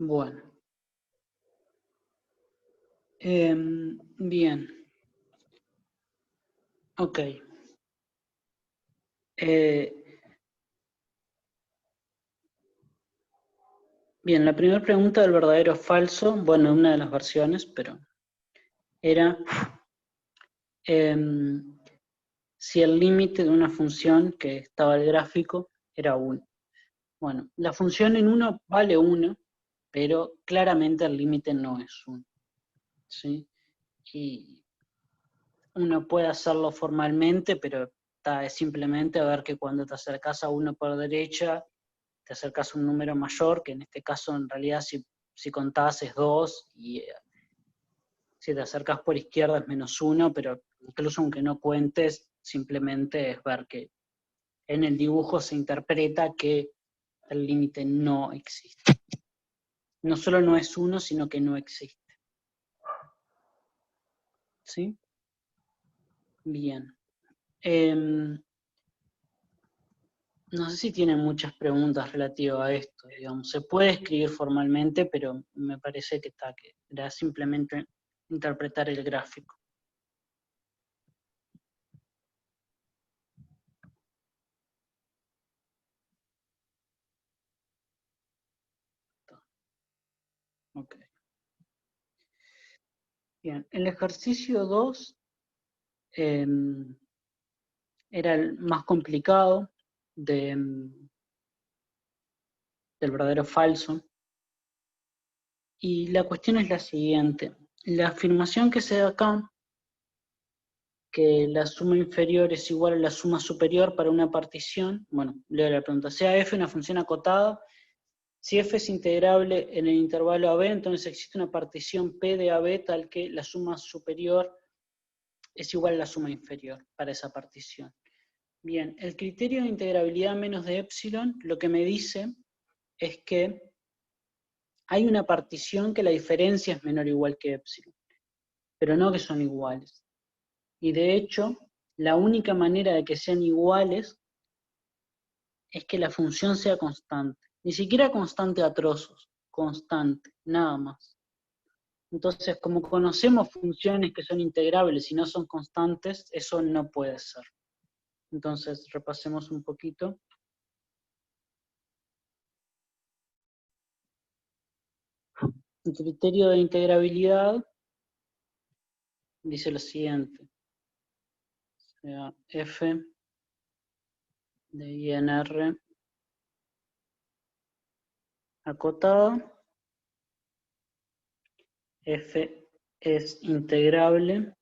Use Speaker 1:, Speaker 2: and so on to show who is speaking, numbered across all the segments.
Speaker 1: Bueno. Bien. Ok. Bien, la primera pregunta del verdadero o falso, bueno, una de las versiones, pero era si el límite de una función que estaba el gráfico era 1. Bueno, la función en 1 vale 1, pero claramente el límite no es 1. ¿Sí? Y uno puede hacerlo formalmente, pero es simplemente a ver que cuando te acercas a 1 por derecha, te acercas a un número mayor, que en este caso en realidad si contás es 2, y si te acercas por izquierda es -1, pero incluso aunque no cuentes, simplemente es ver que en el dibujo se interpreta que el límite no existe. No solo no es 1, sino que no existe. ¿Sí? Bien. No sé si tienen muchas preguntas relativas a esto, digamos. Se puede escribir formalmente, pero me parece que era simplemente interpretar el gráfico. Ok. Bien, el ejercicio 2 era el más complicado del verdadero falso. Y la cuestión es la siguiente. La afirmación que se da acá, que la suma inferior es igual a la suma superior para una partición, bueno, leo la pregunta, sea f una función acotada, si f es integrable en el intervalo AB, entonces existe una partición P de AB tal que la suma superior es igual a la suma inferior para esa partición. Bien, el criterio de integrabilidad menos de epsilon lo que me dice es que hay una partición que la diferencia es menor o igual que epsilon, pero no que son iguales. Y de hecho, la única manera de que sean iguales es que la función sea constante. Ni siquiera constante a trozos, constante, nada más. Entonces, como conocemos funciones que son integrables y no son constantes, eso no puede ser. Entonces, repasemos un poquito. El criterio de integrabilidad dice lo siguiente. O sea, f de INR acotada, f es integrable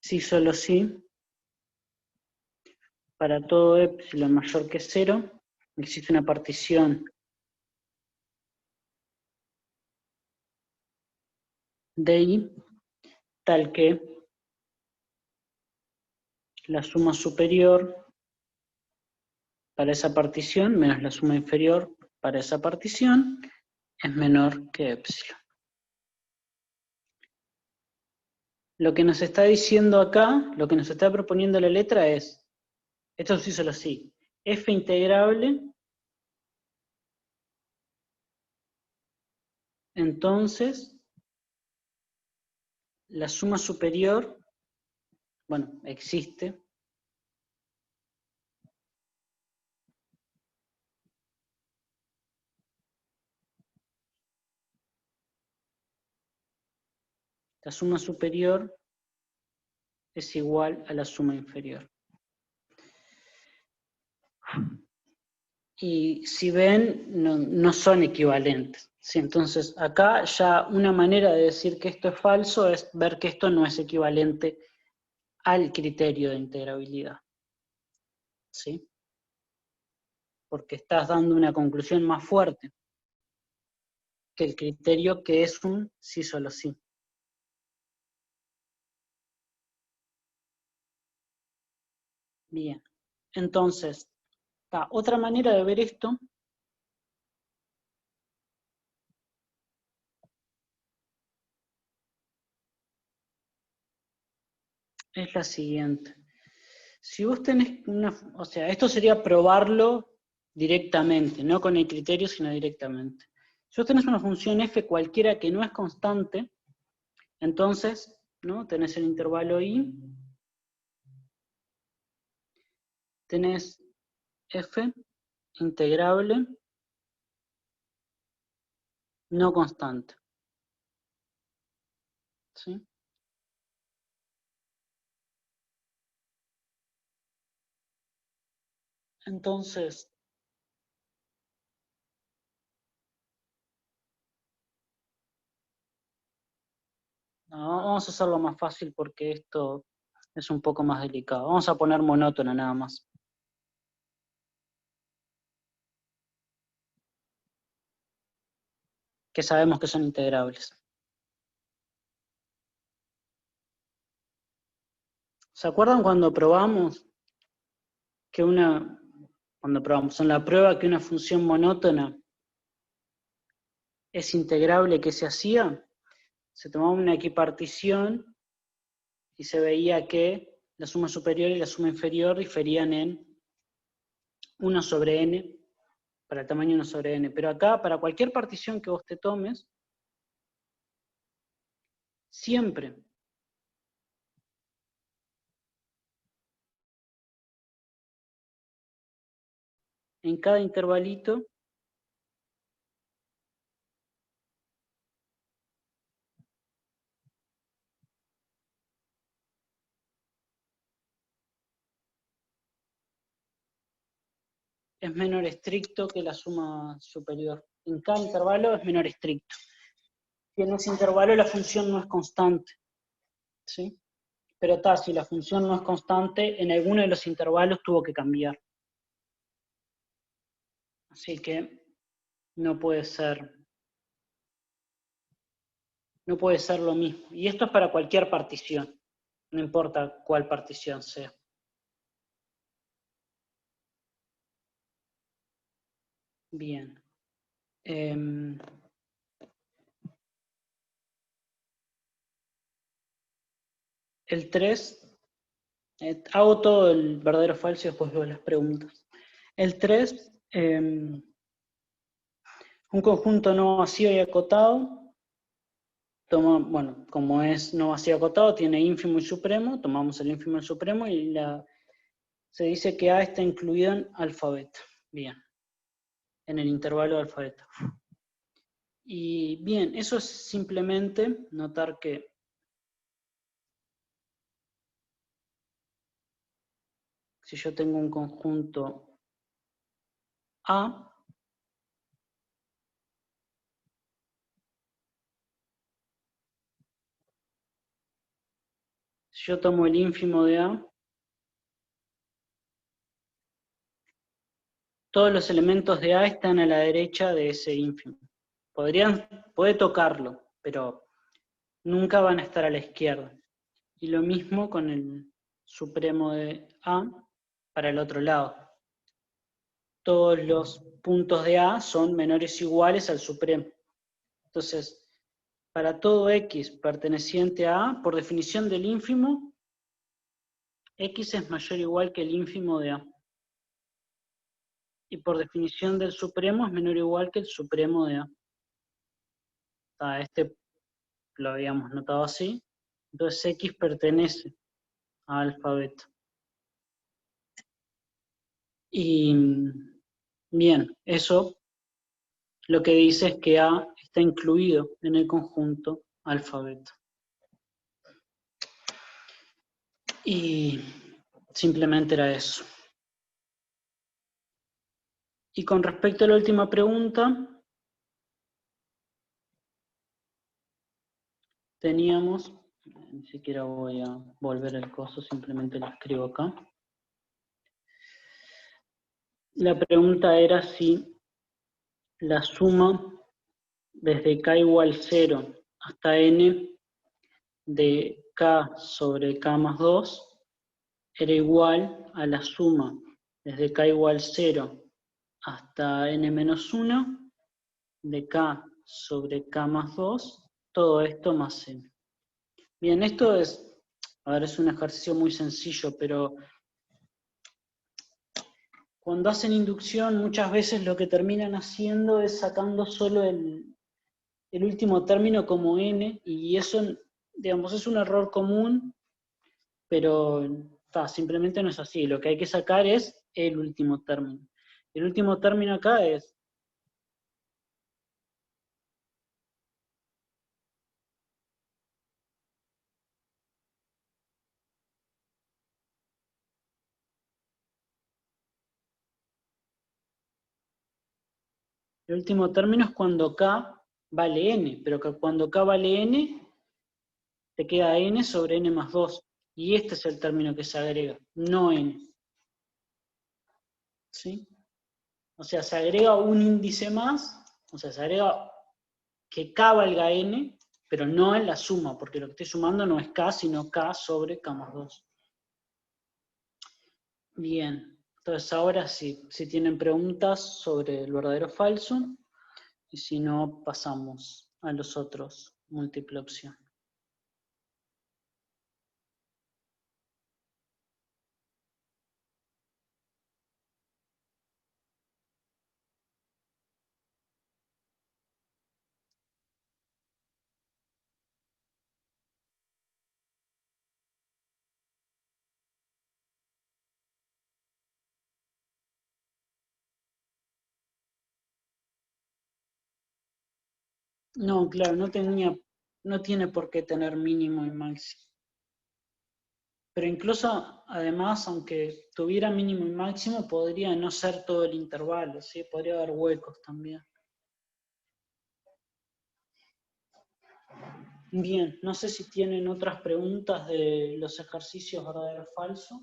Speaker 1: si solo si para todo epsilon mayor que 0 existe una partición de I tal que la suma superior para esa partición menos la suma inferior para esa partición es menor que epsilon. Lo que nos está diciendo acá, lo que nos está proponiendo la letra es, esto sí solo sí, f integrable, entonces la suma superior, bueno, existe, la suma superior es igual a la suma inferior. Y si ven, no son equivalentes. ¿Sí? Entonces, acá ya una manera de decir que esto es falso es ver que esto no es equivalente al criterio de integrabilidad. ¿Sí? Porque estás dando una conclusión más fuerte que el criterio que es un sí solo sí. Bien. Entonces, otra manera de ver esto es la siguiente. Si vos tenés o sea, esto sería probarlo directamente, no con el criterio, sino directamente. Si vos tenés una función f cualquiera que no es constante, entonces, ¿no? Tenés el intervalo i, tenés f integrable no constante. ¿Sí? Entonces, no, vamos a hacerlo más fácil porque esto es un poco más delicado. Vamos a poner monótona nada más. Que sabemos que son integrables. ¿Se acuerdan cuando probamos cuando probamos en la prueba que una función monótona es integrable, ¿qué se hacía? Se tomaba una equipartición y se veía que la suma superior y la suma inferior diferían en 1 sobre n, para el tamaño 1 sobre n. Pero acá, para cualquier partición que vos te tomes, siempre en cada intervalito es menor estricto que la suma superior. En cada intervalo es menor estricto. Y en ese intervalo la función no es constante. ¿Sí? Pero si la función no es constante, en alguno de los intervalos tuvo que cambiar. Así que no puede ser lo mismo. Y esto es para cualquier partición, no importa cuál partición sea. Bien. El 3, hago todo el verdadero falso y después veo las preguntas. El 3, un conjunto no vacío y acotado, bueno, como es no vacío acotado, tiene ínfimo y supremo, tomamos el ínfimo y el supremo y se dice que A está incluido en alfabeto. Bien, en el intervalo de alfabeto. Y bien, eso es simplemente notar que si yo tengo un conjunto A, si yo tomo el ínfimo de A, todos los elementos de A están a la derecha de ese ínfimo. Puede tocarlo, pero nunca van a estar a la izquierda. Y lo mismo con el supremo de A para el otro lado. Todos los puntos de A son menores o iguales al supremo. Entonces, para todo X perteneciente a A, por definición del ínfimo, X es mayor o igual que el ínfimo de A. Y por definición del supremo es menor o igual que el supremo de A. Este lo habíamos notado así. Entonces X pertenece a alfabeto. Y bien, eso lo que dice es que A está incluido en el conjunto alfabeto. Y simplemente era eso. Y con respecto a la última pregunta, teníamos, ni siquiera voy a volver el coso, simplemente lo escribo acá. La pregunta era si la suma desde k igual 0 hasta n de k sobre k más 2 era igual a la suma desde k igual 0 hasta n menos 1 de k sobre k más 2, todo esto más n. Bien, esto es, a ver, es un ejercicio muy sencillo, pero Cuando hacen inducción, muchas veces lo que terminan haciendo es sacando solo el último término como n, y eso, digamos, es un error común, pero simplemente no es así. Lo que hay que sacar es el último término. El último término acá es el último término es cuando k vale n, pero que cuando k vale n, te queda n sobre n más 2. Y este es el término que se agrega, no n. ¿Sí? O sea, se agrega un índice más, o sea, se agrega que k valga n, pero no en la suma, porque lo que estoy sumando no es k, sino k sobre k más 2. Bien, entonces ahora sí, si tienen preguntas sobre el verdadero o falso, y si no, pasamos a los otros, múltiple opción. No, claro, no tiene por qué tener mínimo y máximo. Pero incluso, además, aunque tuviera mínimo y máximo, podría no ser todo el intervalo, ¿sí? Podría haber huecos también. Bien, no sé si tienen otras preguntas de los ejercicios verdadero o falso.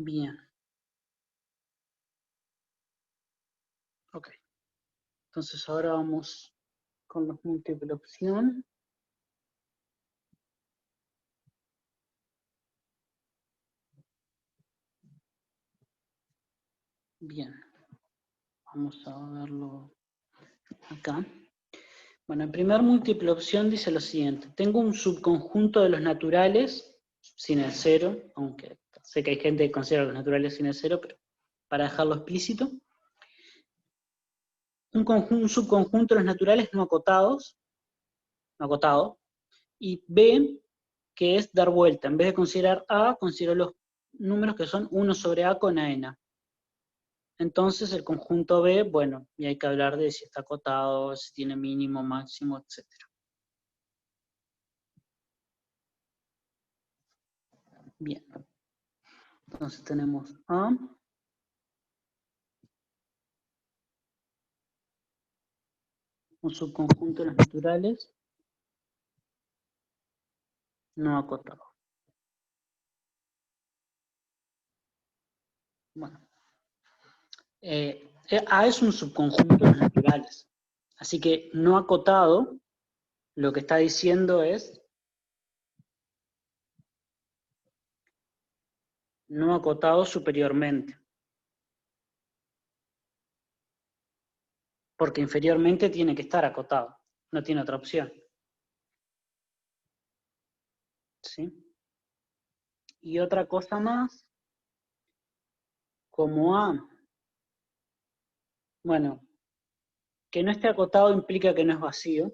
Speaker 1: Bien, ok. Entonces ahora vamos con los múltiple opción. Bien, vamos a verlo acá. Bueno, en primer múltiple opción dice lo siguiente. Tengo un subconjunto de los naturales sin el cero, aunque sé que hay gente que considera los naturales sin el cero, pero para dejarlo explícito. Un subconjunto de los naturales no acotados, no acotado, y B, que es dar vuelta. En vez de considerar A, considero los números que son 1 sobre A con AN. Entonces el conjunto B, bueno, y hay que hablar de si está acotado, si tiene mínimo, máximo, etc. Bien. Entonces tenemos A, un subconjunto de los naturales no acotado. Bueno, A es un subconjunto de los naturales. Así que no acotado, lo que está diciendo es no acotado superiormente. Porque inferiormente tiene que estar acotado. No tiene otra opción. ¿Sí? Y otra cosa más, como A, bueno, que no esté acotado implica que no es vacío.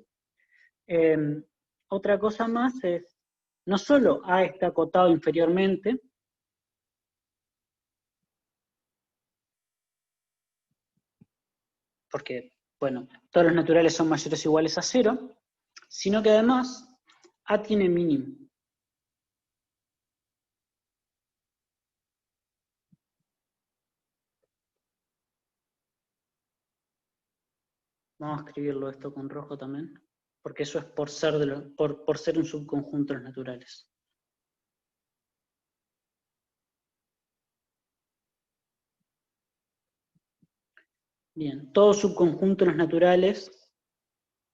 Speaker 1: Otra cosa más es, no solo A está acotado inferiormente, porque, bueno, todos los naturales son mayores o iguales a 0, sino que además A tiene mínimo. Vamos a escribirlo esto con rojo también, porque eso es por ser, por ser un subconjunto de los naturales. Bien, todo subconjunto de los naturales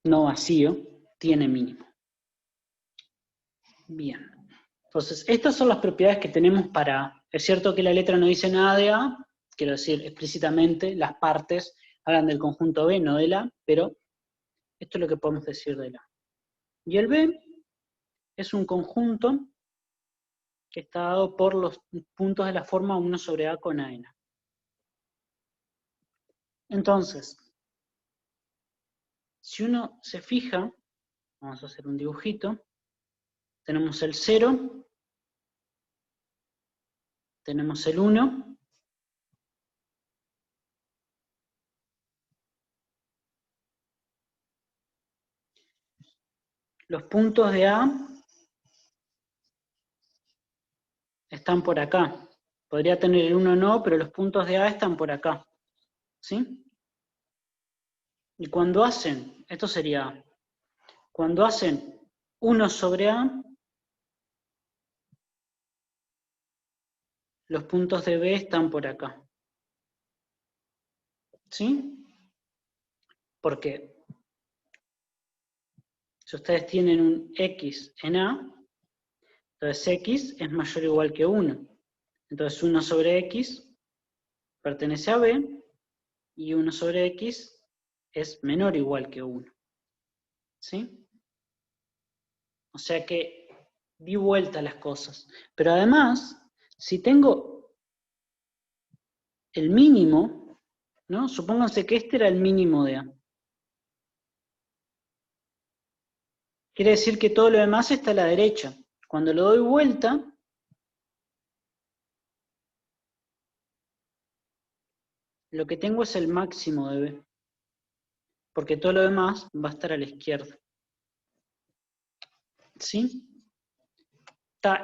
Speaker 1: no vacío tiene mínimo. Bien. Entonces, estas son las propiedades que tenemos para... Es cierto que la letra no dice nada de A, quiero decir explícitamente, las partes Hablan del conjunto B, no del A, pero esto es lo que podemos decir del A. Y el B es un conjunto que está dado por los puntos de la forma 1 sobre A con AN. Entonces, si uno se fija, vamos a hacer un dibujito, tenemos el 0, tenemos el 1, los puntos de A están por acá. Podría tener el 1 no, pero los puntos de A están por acá. ¿Sí? Y cuando hacen, esto sería A, cuando hacen 1 sobre A, los puntos de B están por acá. ¿Sí? Porque si ustedes tienen un X en A, entonces X es mayor o igual que 1. Entonces 1 sobre X pertenece a B, y 1 sobre X es menor o igual que 1. ¿Sí? O sea que di vuelta a las cosas. Pero además, si tengo el mínimo, ¿no? Supónganse que este era el mínimo de A. Quiere decir que todo lo demás está a la derecha. Cuando lo doy vuelta, lo que tengo es el máximo de B. Porque todo lo demás va a estar a la izquierda. ¿Sí?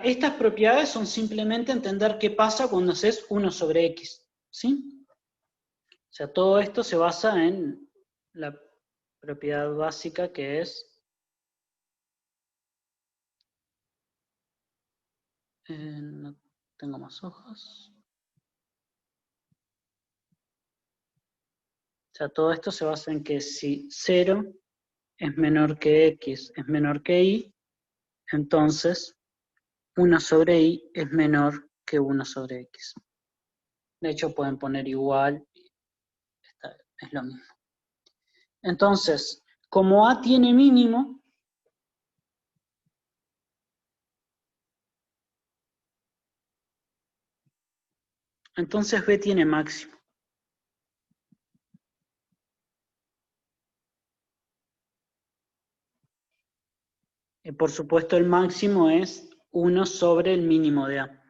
Speaker 1: Estas propiedades son simplemente entender qué pasa cuando haces 1 sobre X. ¿Sí? O sea, todo esto se basa en la propiedad básica que es... no tengo más hojas. O sea, todo esto se basa en que si 0 es menor que X es menor que Y, entonces 1 sobre Y es menor que 1 sobre X. De hecho, pueden poner igual, es lo mismo. Entonces, como A tiene mínimo, entonces B tiene máximo. Y por supuesto el máximo es 1 sobre el mínimo de A.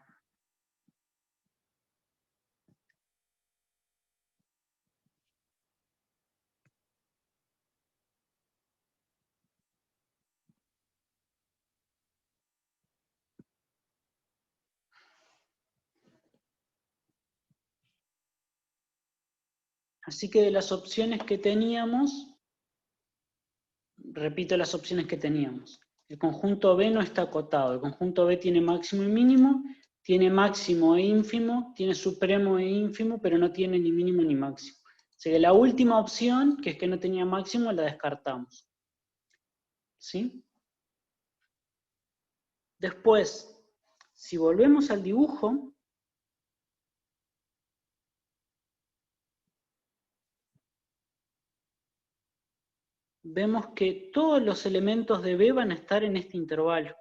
Speaker 1: Así que de las opciones que teníamos, repito las opciones que teníamos. El conjunto B no está acotado, el conjunto B tiene máximo y mínimo, tiene máximo e ínfimo, tiene supremo e ínfimo, pero no tiene ni mínimo ni máximo. Así que la última opción, que es que no tenía máximo, la descartamos. ¿Sí? Después, si volvemos al dibujo, vemos que todos los elementos de B van a estar en este intervalo.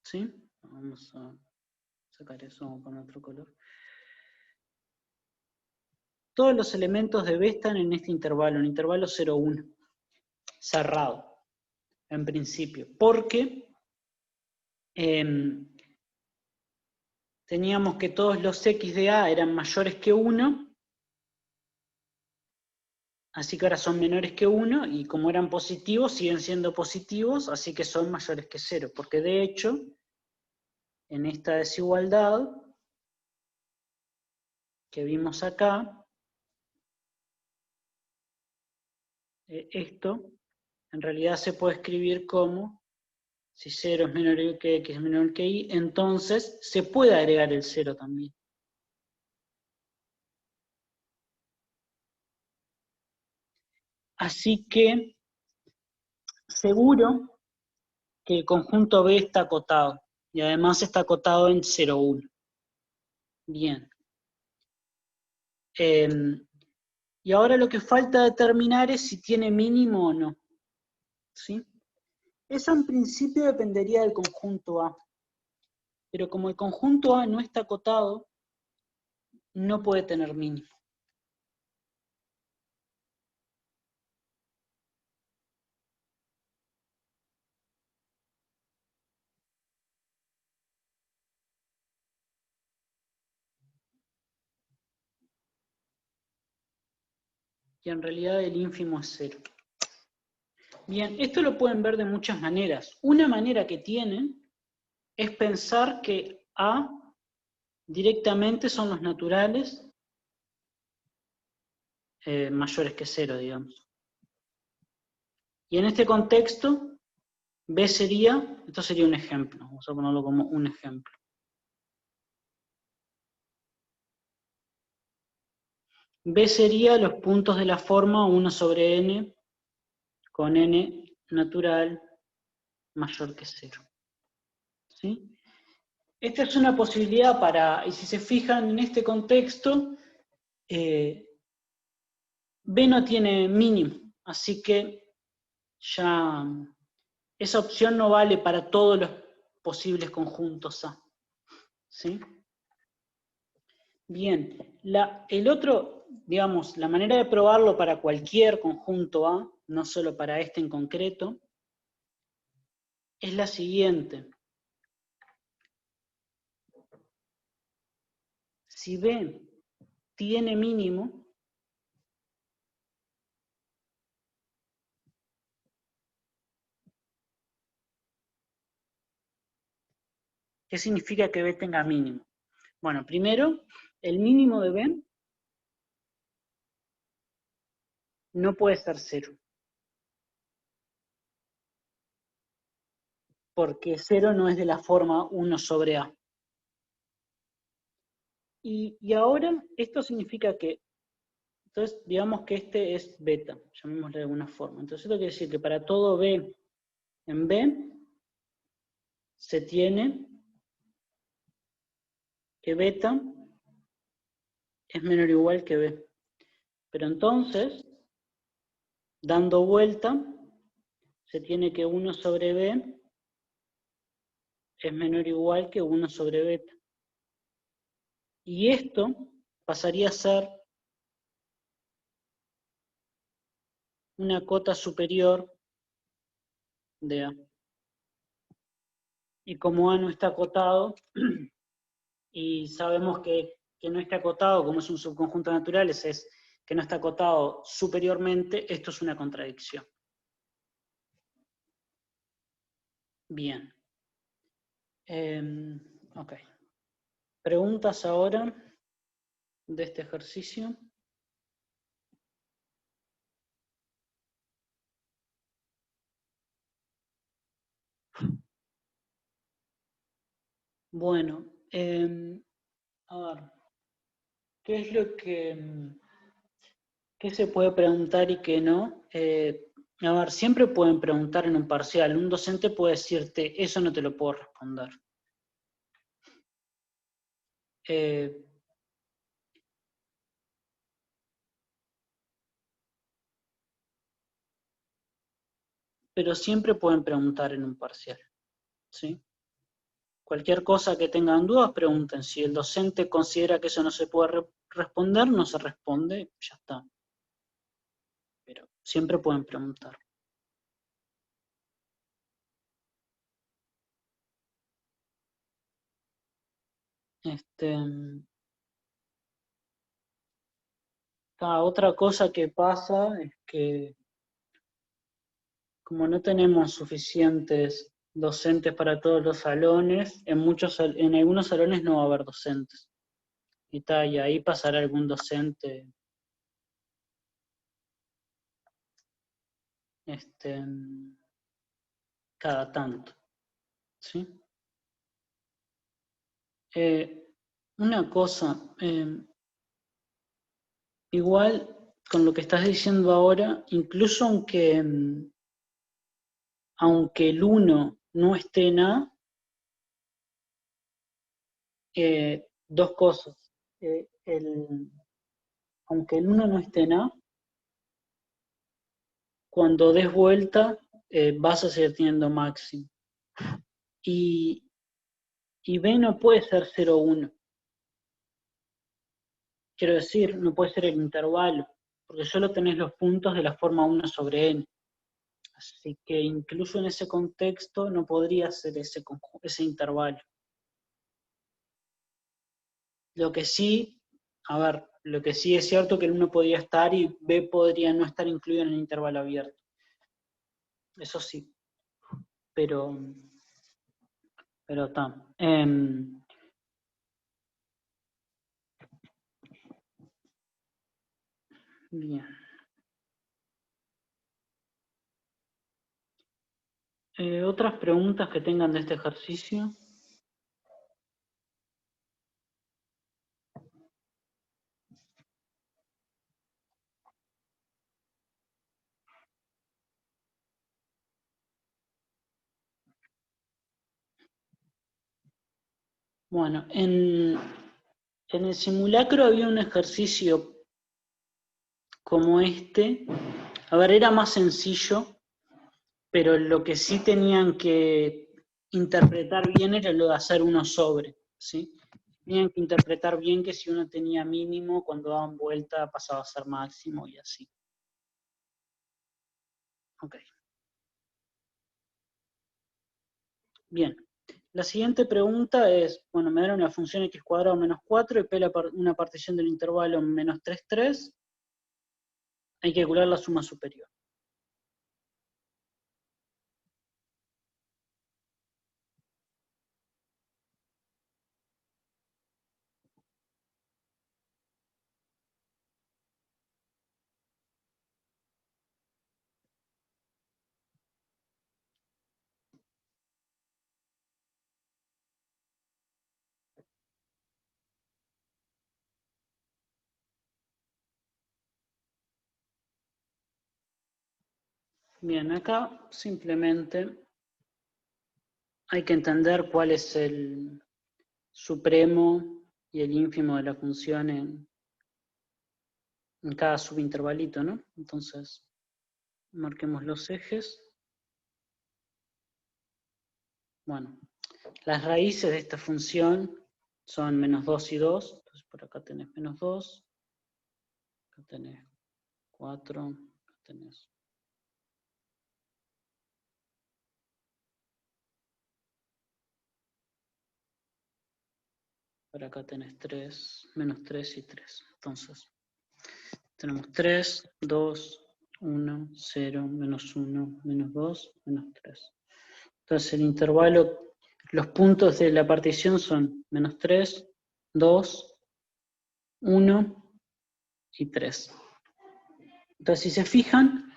Speaker 1: ¿Sí? Vamos a sacar eso con otro color. Todos los elementos de B están en este intervalo, en intervalo 0, 1. Cerrado, en principio. Porque teníamos que todos los X de A eran mayores que 1, así que ahora son menores que 1, y como eran positivos, siguen siendo positivos, así que son mayores que 0. Porque de hecho, en esta desigualdad que vimos acá, esto en realidad se puede escribir como, si 0 es menor que X es menor que Y, entonces se puede agregar el 0 también. Así que, seguro que el conjunto B está acotado, y además está acotado en 0, 1. Bien. Y ahora lo que falta determinar es si tiene mínimo o no. ¿Sí? Eso en principio dependería del conjunto A. Pero como el conjunto A no está acotado, no puede tener mínimo. Y en realidad el ínfimo es 0. Bien, esto lo pueden ver de muchas maneras. Una manera que tienen es pensar que A directamente son los naturales mayores que 0, digamos. Y en este contexto, B sería, esto sería un ejemplo, vamos a ponerlo como un ejemplo. B sería los puntos de la forma 1 sobre n con n natural mayor que 0. ¿Sí? Esta es una posibilidad para, y si se fijan en este contexto, B no tiene mínimo, así que ya esa opción no vale para todos los posibles conjuntos A. ¿Sí? Bien, el otro, digamos, la manera de probarlo para cualquier conjunto A, no solo para este en concreto, es la siguiente. Si B tiene mínimo, ¿qué significa que B tenga mínimo? Bueno, primero, el mínimo de B no puede ser 0. Porque 0 no es de la forma 1 sobre A. Y ahora, esto significa que, entonces, digamos que este es beta, llamémosle de alguna forma. Entonces, esto quiere decir que para todo B en B, se tiene que beta es menor o igual que B. Pero entonces, dando vuelta, se tiene que 1 sobre B es menor o igual que 1 sobre beta. Y esto pasaría a ser una cota superior de A. Y como A no está acotado, y sabemos que no está acotado, como es un subconjunto de naturales, es que no está acotado superiormente, esto es una contradicción. Bien. Ok. ¿Preguntas ahora de este ejercicio? Bueno, a ver, ¿qué es lo que qué se puede preguntar y qué no? A ver, siempre pueden preguntar en un parcial. Un docente puede decirte, eso no te lo puedo responder. Pero siempre pueden preguntar en un parcial, ¿sí? Cualquier cosa que tengan dudas, pregunten. Si el docente considera que eso no se puede responder, no se responde, ya está. Pero siempre pueden preguntar. Otra cosa que pasa es que como no tenemos suficientes docentes para todos los salones, en algunos salones no va a haber docentes. Y ahí pasará algún docente cada tanto. ¿Sí? Una cosa, igual con lo que estás diciendo ahora, incluso aunque el 1 no esté en A, dos cosas. Aunque el 1 no esté en A, cuando des vuelta vas a seguir teniendo máximo. Y B no puede ser 0, 1. Quiero decir, no puede ser el intervalo, porque solo tenés los puntos de la forma 1 sobre n. Así que incluso en ese contexto no podría ser ese intervalo. Lo que sí, lo que sí es cierto que el 1 podría estar y B podría no estar incluido en el intervalo abierto. Eso sí, pero está. Bien. ¿Otras preguntas que tengan de este ejercicio? Bueno, en el simulacro había un ejercicio como este. A ver, era más sencillo, pero lo que sí tenían que interpretar bien era lo de hacer uno sobre, ¿sí? Tenían que interpretar bien que si uno tenía mínimo, cuando daban vuelta pasaba a ser máximo y así. Ok. Bien. La siguiente pregunta es, bueno, me dieron una función x cuadrado menos 4 y p una partición del intervalo menos 3, 3. Hay que calcular la suma superior. Bien, acá simplemente hay que entender cuál es el supremo y el ínfimo de la función en cada subintervalito, ¿no? Entonces, marquemos los ejes. Bueno, las raíces de esta función son menos 2 y 2. Entonces, por acá tenés menos 2. Acá tenés 4. Acá tenés. Por acá tenés 3, menos 3 y 3. Entonces, tenemos 3, 2, 1, 0, menos 1, menos 2, menos 3. Entonces el intervalo, los puntos de la partición son menos 3, 2, 1 y 3. Entonces si se fijan,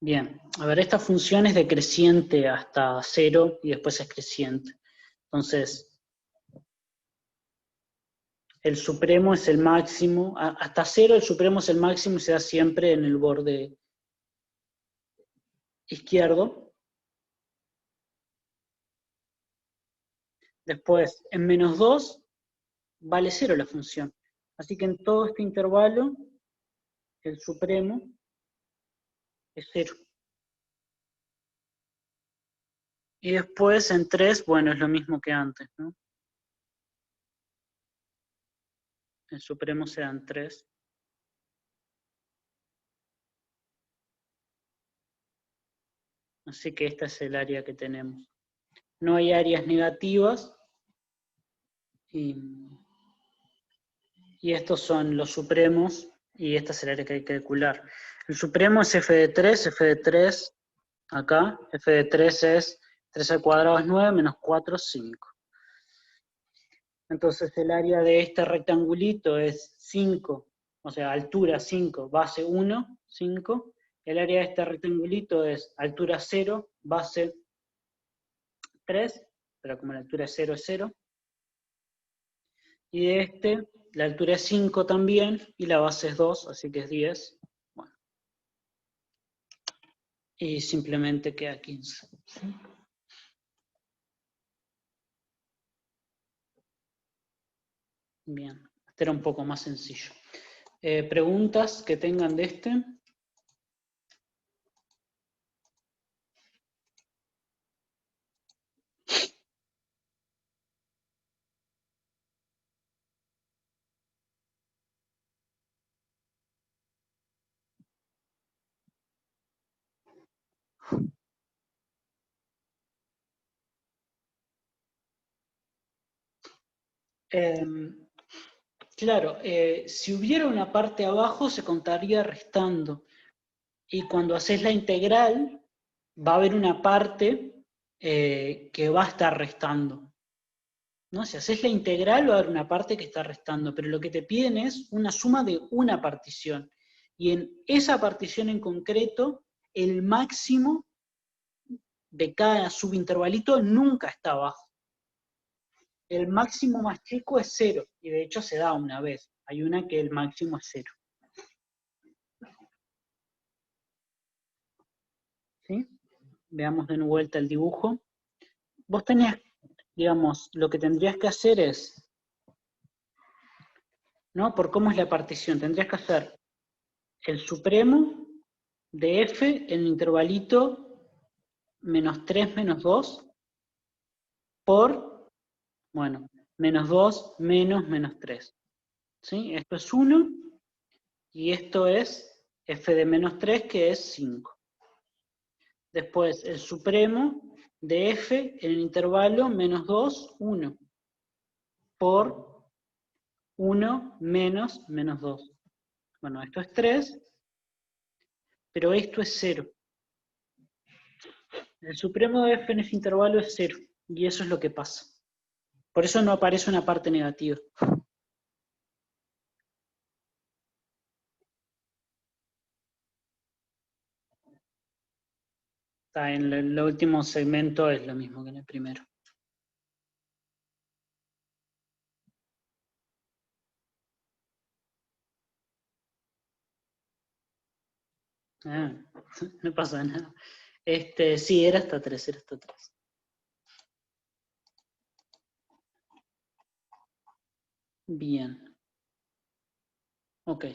Speaker 1: bien, a ver, esta función es decreciente hasta 0 y después es creciente. Entonces, el supremo es el máximo, hasta 0 el supremo es el máximo y se da siempre en el borde izquierdo. Después, en menos 2, vale 0 la función. Así que en todo este intervalo, el supremo es 0. Y después en 3, bueno, es lo mismo que antes, ¿no? El supremo se da en 3. Así que esta es el área que tenemos. No hay áreas negativas. Y estos son los supremos. Y esta es el área que hay que calcular. El supremo es f de 3. F de 3 acá. F de 3 es 3 al cuadrado es 9, menos 4 es 5. Entonces el área de este rectangulito es 5, o sea, altura 5, base 1, 5. El área de este rectangulito es altura 0, base 3, pero como la altura es 0 es 0. Y de este, la altura es 5 también, y la base es 2, así que es 10. Bueno. Y simplemente queda 15. ¿Sí? Bien, este era un poco más sencillo. ¿Preguntas que tengan de este? Claro, si hubiera una parte abajo se contaría restando. Y cuando haces la integral, va a haber una parte que va a estar restando. ¿No? Si haces la integral va a haber una parte que está restando, pero lo que te piden es una suma de una partición. Y en esa partición en concreto, el máximo de cada subintervalito nunca está abajo. El máximo más chico es 0, y de hecho se da una vez. Hay una que el máximo es 0. ¿Sí? Veamos de vuelta el dibujo. Vos tenías, digamos, lo que tendrías que hacer es, ¿no? Por cómo es la partición, tendrías que hacer el supremo de f en el intervalito menos 3 menos 2 por, bueno, menos 2 menos 3. ¿Sí? Esto es 1 y esto es f de menos 3 que es 5. Después el supremo de f en el intervalo menos 2, 1 por 1 menos 2. Bueno, esto es 3, pero esto es 0. El supremo de f en ese intervalo es 0, y eso es lo que pasa. Por eso no aparece una parte negativa. Está en el último segmento es lo mismo que en el primero. Ah, no pasa nada. Sí, era hasta 3, era hasta 3. Bien. Ok.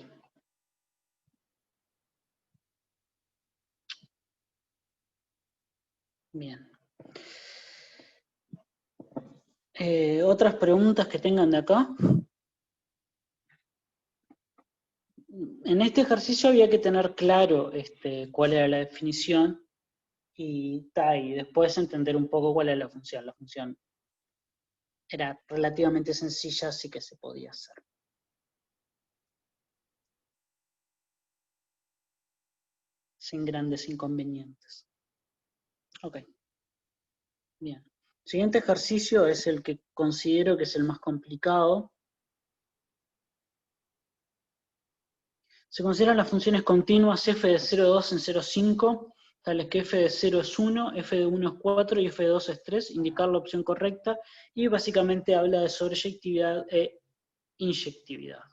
Speaker 1: Bien. ¿Otras preguntas que tengan de acá? En este ejercicio había que tener claro cuál era la definición y después entender un poco cuál era la función. La función era relativamente sencilla, así que se podía hacer. Sin grandes inconvenientes. Ok. Bien. El siguiente ejercicio es el que considero que es el más complicado. Se consideran las funciones continuas f de 0,2 en 0,5, tales que f de 0 es 1, f de 1 es 4 y f de 2 es 3, indicar la opción correcta, y básicamente habla de sobreyectividad e inyectividad.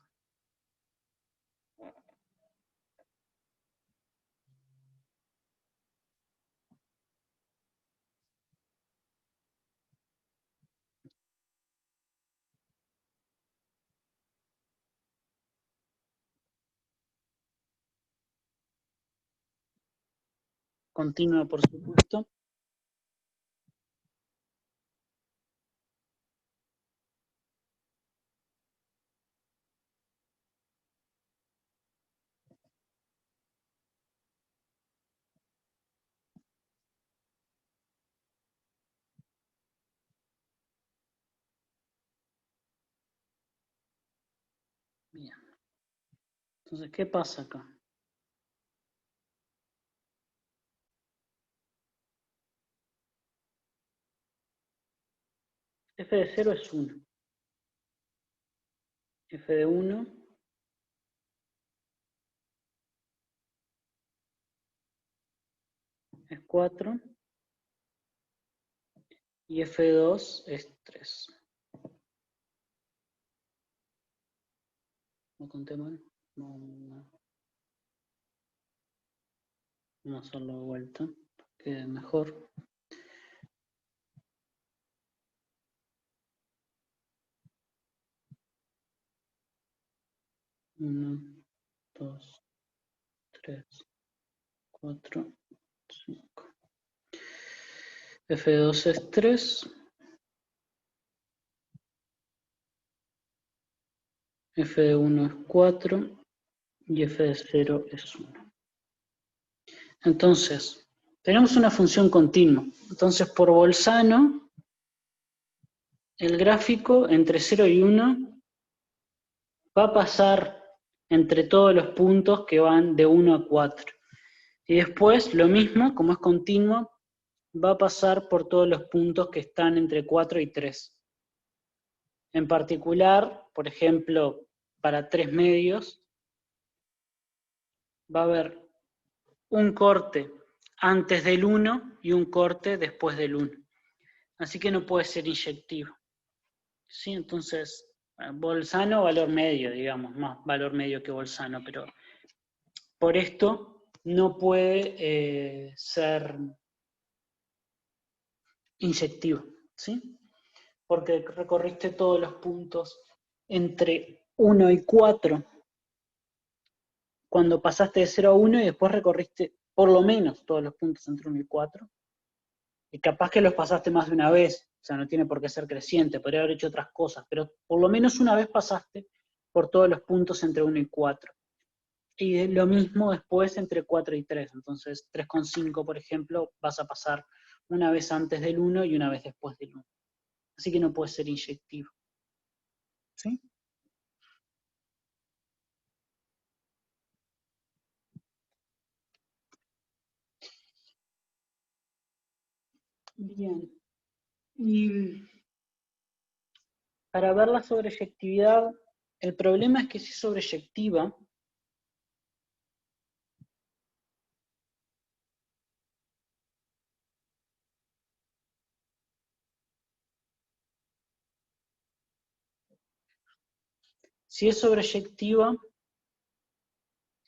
Speaker 1: Continua, por supuesto. Bien. Entonces, ¿qué pasa acá? F de 0 es 1. F de 1 es 4. Y f de 2 es 3. ¿No conté mal? No, no. Vamos a hacerlo de vuelta. Quede mejor. 1, 2, 3, 4, 5. F de 2 es 3. F de 1 es 4. Y f de 0 es 1. Entonces, tenemos una función continua. Entonces, por Bolzano, el gráfico entre 0 y 1 va a pasar entre todos los puntos que van de 1 a 4. Y después, lo mismo, como es continuo, va a pasar por todos los puntos que están entre 4 y 3. En particular, por ejemplo, para 3 medios, va a haber un corte antes del 1 y un corte después del 1. Así que no puede ser inyectivo. ¿Sí? Entonces, Bolzano, valor medio, digamos, más valor medio que Bolzano, pero por esto no puede ser inyectivo, ¿sí? Porque recorriste todos los puntos entre 1 y 4 cuando pasaste de 0 a 1 y después recorriste por lo menos todos los puntos entre 1 y 4. Y capaz que los pasaste más de una vez, o sea, no tiene por qué ser creciente, podría haber hecho otras cosas, pero por lo menos una vez pasaste por todos los puntos entre 1 y 4. Y lo mismo después entre 4 y 3. Entonces 3,5, por ejemplo, vas a pasar una vez antes del 1 y una vez después del 1. Así que no puede ser inyectivo. ¿Sí? Bien. Y para ver la sobreyectividad, el problema es que si es sobreyectiva,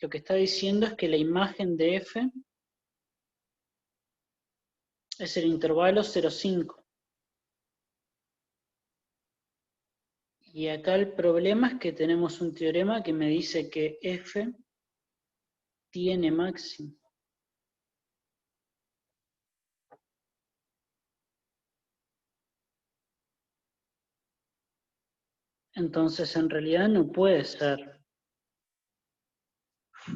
Speaker 1: lo que está diciendo es que la imagen de f es el intervalo 0,5. Y acá el problema es que tenemos un teorema que me dice que f tiene máximo. Entonces, en realidad no puede ser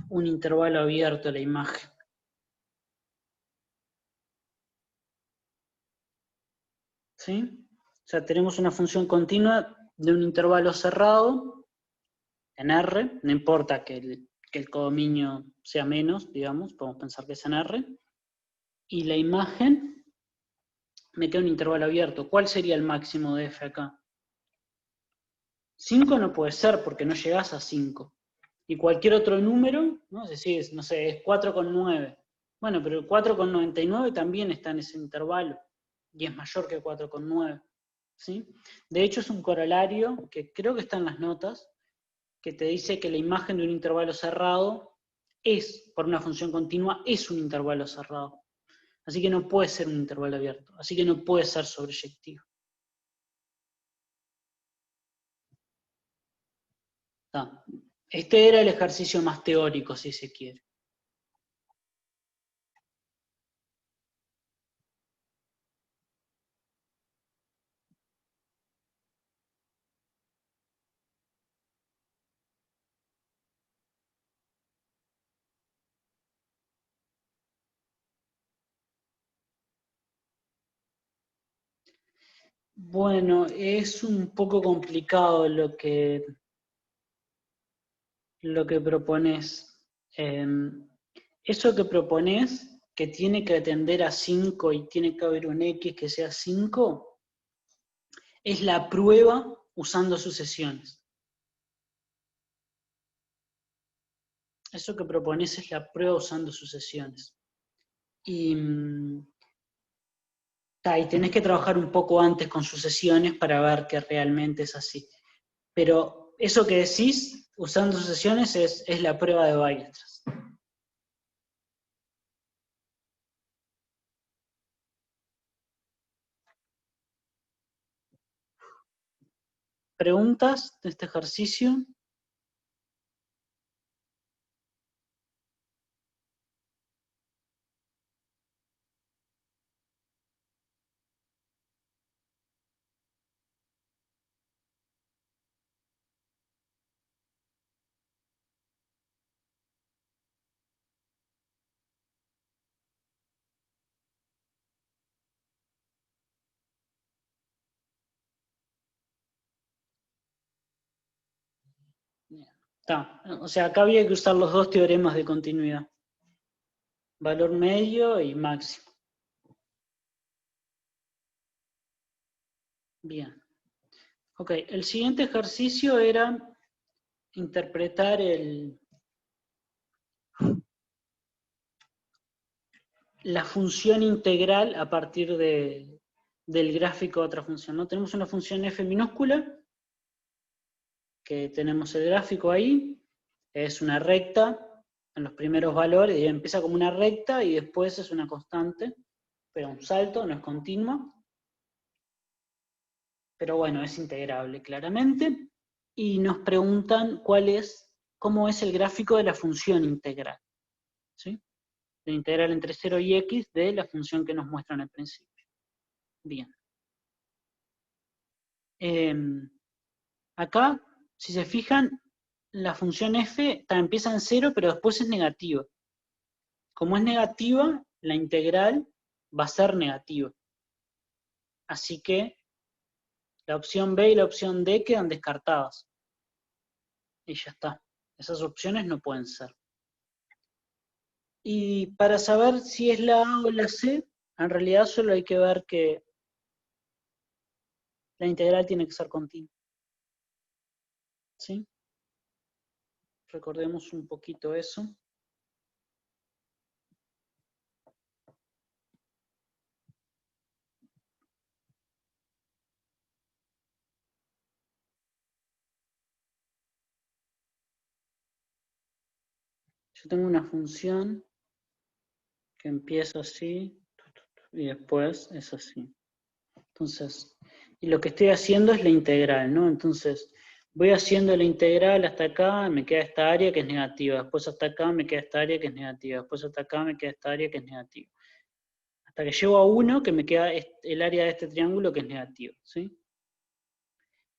Speaker 1: un intervalo abierto la imagen. ¿Sí? O sea, tenemos una función continua de un intervalo cerrado en R, no importa que el codominio sea menos, digamos, podemos pensar que es en R, y la imagen me queda un intervalo abierto. ¿Cuál sería el máximo de f acá? 5 no puede ser porque no llegás a 5. Y cualquier otro número, ¿no? Es decir, no sé, es 4,9. Bueno, pero el 4,99 también está en ese intervalo y es mayor que 4,9. ¿Sí? De hecho, es un corolario que creo que está en las notas, que te dice que la imagen de un intervalo cerrado es, por una función continua, es un intervalo cerrado. Así que no puede ser un intervalo abierto. Así que no puede ser sobreyectivo. Este era el ejercicio más teórico, si se quiere. Bueno, es un poco complicado lo que propones. Eso que propones, que tiene que atender a 5 y tiene que haber un X que sea 5, es la prueba usando sucesiones. Eso que propones es la prueba usando sucesiones. Y tenés que trabajar un poco antes con sucesiones para ver que realmente es así. Pero eso que decís, usando sucesiones, es la prueba de Weierstrass. ¿Preguntas de este ejercicio? O sea, acá había que usar los dos teoremas de continuidad. Valor medio y máximo. Bien. Ok, el siguiente ejercicio era interpretar la función integral a partir del gráfico de otra función, ¿no? Tenemos una función f minúscula, que tenemos el gráfico ahí, es una recta en los primeros valores, y empieza como una recta y después es una constante, pero un salto, no es continua. Pero bueno, es integrable claramente. Y nos preguntan cómo es el gráfico de la función integral. ¿Sí? La integral entre 0 y x de la función que nos muestran al principio. Bien. Acá, si se fijan, la función f empieza en 0, pero después es negativa. Como es negativa, la integral va a ser negativa. Así que la opción B y la opción D quedan descartadas. Y ya está. Esas opciones no pueden ser. Y para saber si es la A o la C, en realidad solo hay que ver que la integral tiene que ser continua. ¿Sí? Recordemos un poquito eso. Yo tengo una función que empieza así y después es así. Entonces, y lo que estoy haciendo es la integral, ¿no? Entonces, voy haciendo la integral hasta acá, me queda esta área que es negativa. Después hasta acá me queda esta área que es negativa. Después hasta acá me queda esta área que es negativa. Hasta que llego a 1, que me queda el área de este triángulo que es negativa, ¿sí?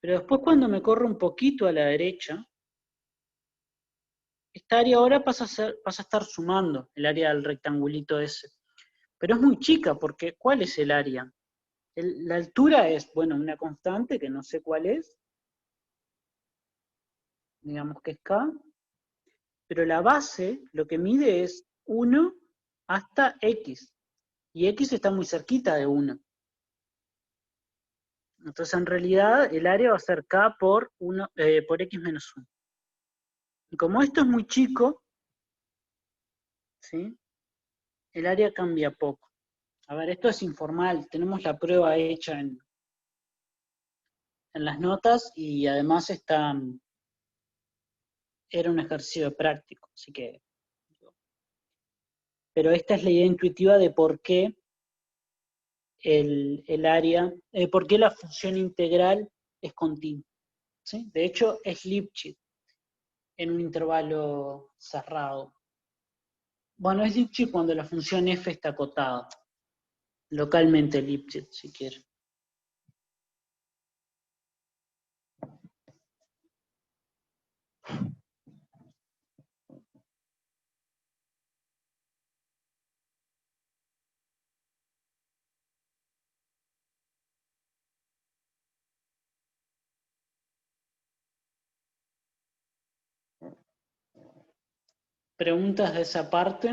Speaker 1: Pero después cuando me corro un poquito a la derecha, esta área ahora pasa a estar sumando el área del rectangulito ese. Pero es muy chica, porque ¿cuál es el área? La altura es, bueno, una constante que no sé cuál es, digamos que es K, pero la base lo que mide es 1 hasta X, y X está muy cerquita de 1. Entonces en realidad el área va a ser K por X menos 1. Y como esto es muy chico, ¿sí? El área cambia poco. A ver, esto es informal, tenemos la prueba hecha en las notas y además era un ejercicio práctico, así que... Pero esta es la idea intuitiva de por qué el área, por qué la función integral es continua. ¿Sí? De hecho, es Lipschitz en un intervalo cerrado. Bueno, es Lipschitz cuando la función f está acotada. Localmente Lipschitz, si quiere. ¿Preguntas de esa parte?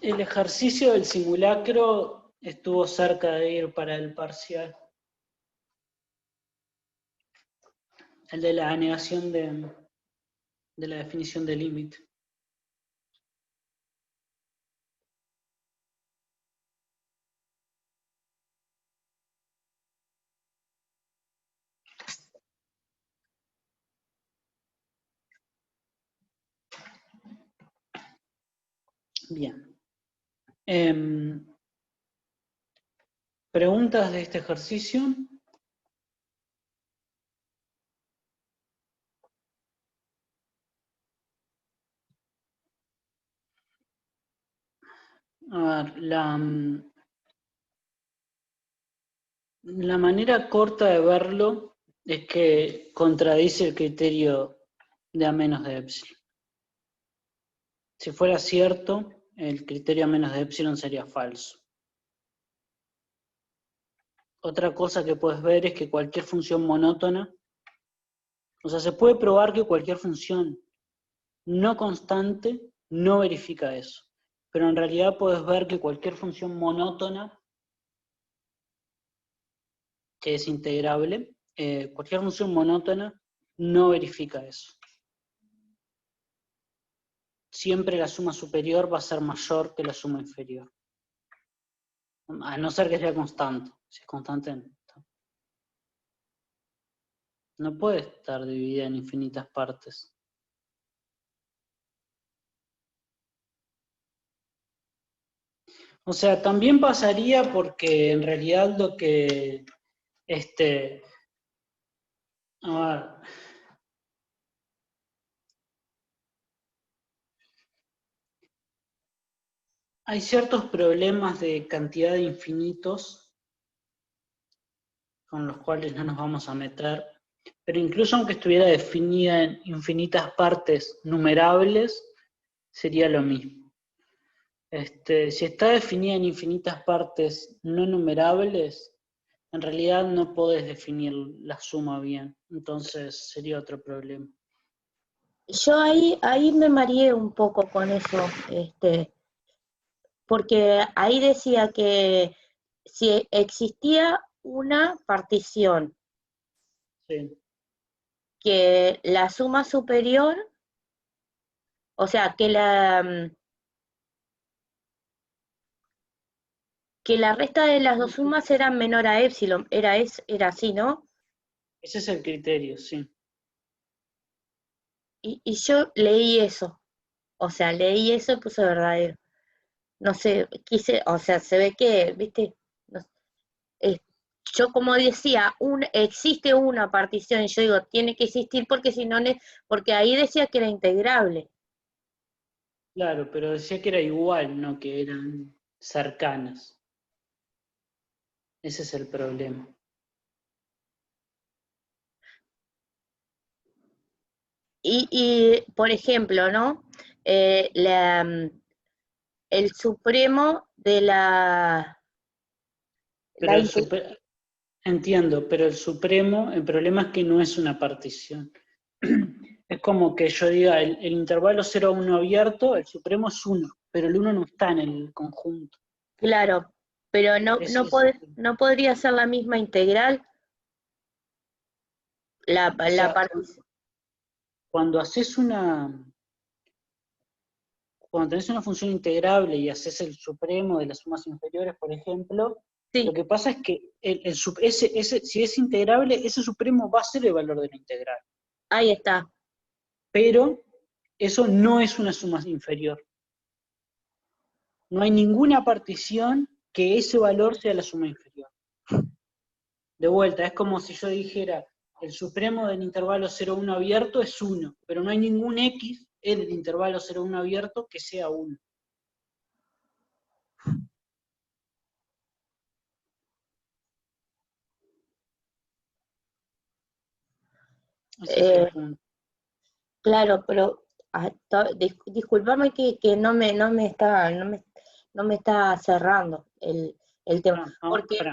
Speaker 1: El ejercicio del simulacro estuvo cerca de ir para el parcial. El de la negación de la definición de límite. Bien. ¿Preguntas de este ejercicio? A ver, la manera corta de verlo es que contradice el criterio de A menos de epsilon. Si fuera cierto, el criterio a menos de epsilon sería falso. Otra cosa que puedes ver es que cualquier función monótona, o sea, se puede probar que cualquier función no constante no verifica eso. Pero en realidad puedes ver que cualquier función monótona, que es integrable, cualquier función monótona no verifica eso. Siempre la suma superior va a ser mayor que la suma inferior. A no ser que sea constante. Si es constante, no puede estar dividida en infinitas partes. O sea, también pasaría porque en realidad lo que, a ver, hay ciertos problemas de cantidad de infinitos con los cuales no nos vamos a meter, pero incluso aunque estuviera definida en infinitas partes numerables, sería lo mismo. Si está definida en infinitas partes no numerables, en realidad no podés definir la suma bien, entonces sería otro problema.
Speaker 2: Yo ahí me mareé un poco con eso, porque ahí decía que si existía una partición,
Speaker 1: Sí.
Speaker 2: que la suma superior, o sea, que la resta de las dos sumas eran menor a epsilon, era así, ¿no?
Speaker 1: Ese es el criterio, sí.
Speaker 2: Y yo leí eso, o sea, leí eso y puse verdadero. No sé, o sea, se ve que, viste, no, yo como decía, existe una partición, y yo digo, tiene que existir porque si no, porque ahí decía que era integrable.
Speaker 1: Claro, pero decía que era igual, no que eran cercanas. Ese es el problema.
Speaker 2: Por ejemplo, ¿no? Eh, la, el supremo de
Speaker 1: Pero
Speaker 2: la
Speaker 1: entiendo, pero el problema es que no es una partición. Es como que yo diga, el intervalo 0 a 1 abierto, el supremo es 1, pero el 1 no está en el conjunto.
Speaker 2: claro, pero no podría ser la misma integral,
Speaker 1: O
Speaker 2: la
Speaker 1: sea,
Speaker 2: partición.
Speaker 1: cuando cuando tenés una función integrable y haces el supremo de las sumas inferiores, por ejemplo,
Speaker 2: Sí,
Speaker 1: lo que pasa es que si es integrable, ese supremo va a ser el valor de la integral.
Speaker 2: ahí está.
Speaker 1: Pero eso no es una suma inferior. No hay ninguna partición que ese valor sea la suma inferior. De vuelta, es como si yo dijera, el supremo del intervalo 0,1 abierto es 1, pero no hay ningún x en el intervalo 0,1 abierto que sea 1. Ese es el punto.
Speaker 2: Claro, pero disculpame que no me está cerrando el tema. Porque, sí,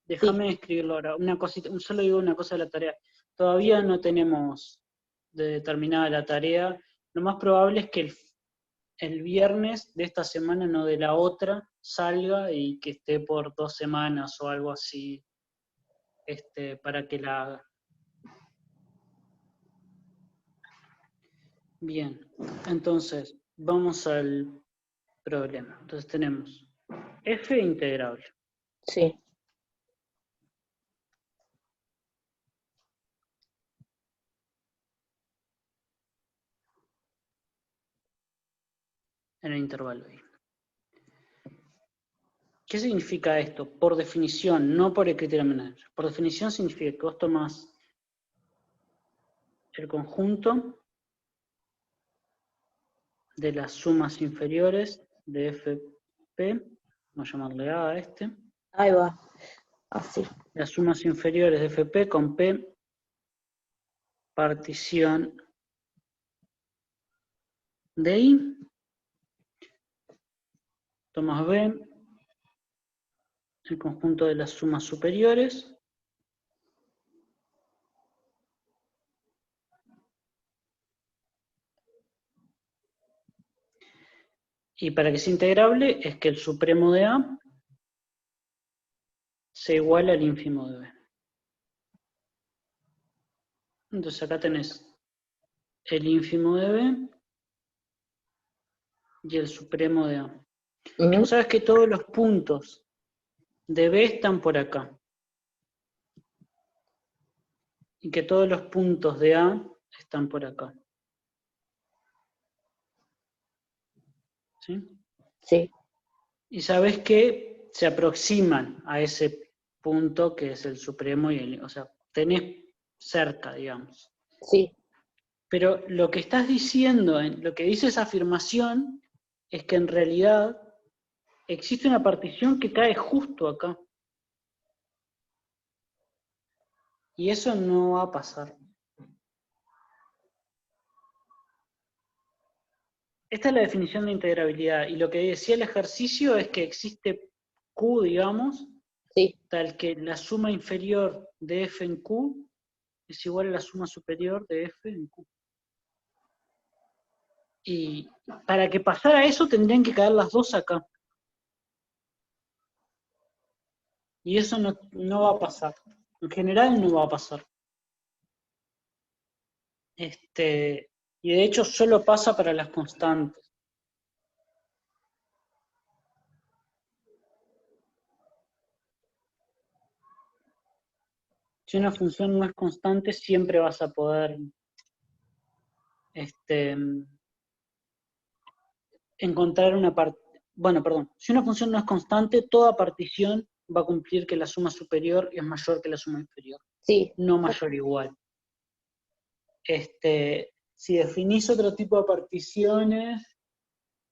Speaker 1: Déjame escribirlo ahora. Una cosita, solo digo una cosa de la tarea. Todavía no tenemos determinada la tarea. Lo más probable es que el viernes de esta semana, no de la otra, salga y que esté por 2 semanas o algo así, para que la haga. Bien, entonces, vamos al problema. Entonces tenemos f integrable.
Speaker 2: sí.
Speaker 1: En el intervalo I. ¿Qué significa esto? Por definición, no por el criterio menor. Por definición significa que vos tomás el conjunto de las sumas inferiores de fp, vamos a llamarle A a este,
Speaker 2: Ahí va, así.
Speaker 1: las sumas inferiores de fp con p partición de I, tomas B, el conjunto de las sumas superiores, y para que sea integrable es que el supremo de A sea igual al ínfimo de B. Entonces acá tenés el ínfimo de B y el supremo de A. Vos sabés que todos los puntos de B están por acá. Y que todos los puntos de A están por acá. ¿Sí?
Speaker 2: Sí.
Speaker 1: Y sabés que se aproximan a ese punto que es el supremo, o sea, tenés cerca, digamos.
Speaker 2: Sí.
Speaker 1: Pero lo que estás diciendo, lo que dice esa afirmación, es que en realidad existe una partición que cae justo acá. Y eso no va a pasar. Esta es la definición de integrabilidad, y lo que decía el ejercicio es que existe Q, digamos,
Speaker 2: Sí.
Speaker 1: tal que la suma inferior de F en Q es igual a la suma superior de F en Q. Y para que pasara eso tendrían que caer las dos acá. Y eso no va a pasar. En general no va a pasar. Y de hecho solo pasa para las constantes. Si una función no es constante, siempre vas a poder encontrar una parte. Bueno, perdón. Si una función no es constante, toda partición va a cumplir que la suma superior es mayor que la suma inferior.
Speaker 2: Sí.
Speaker 1: No mayor o igual. Si definís otro tipo de particiones,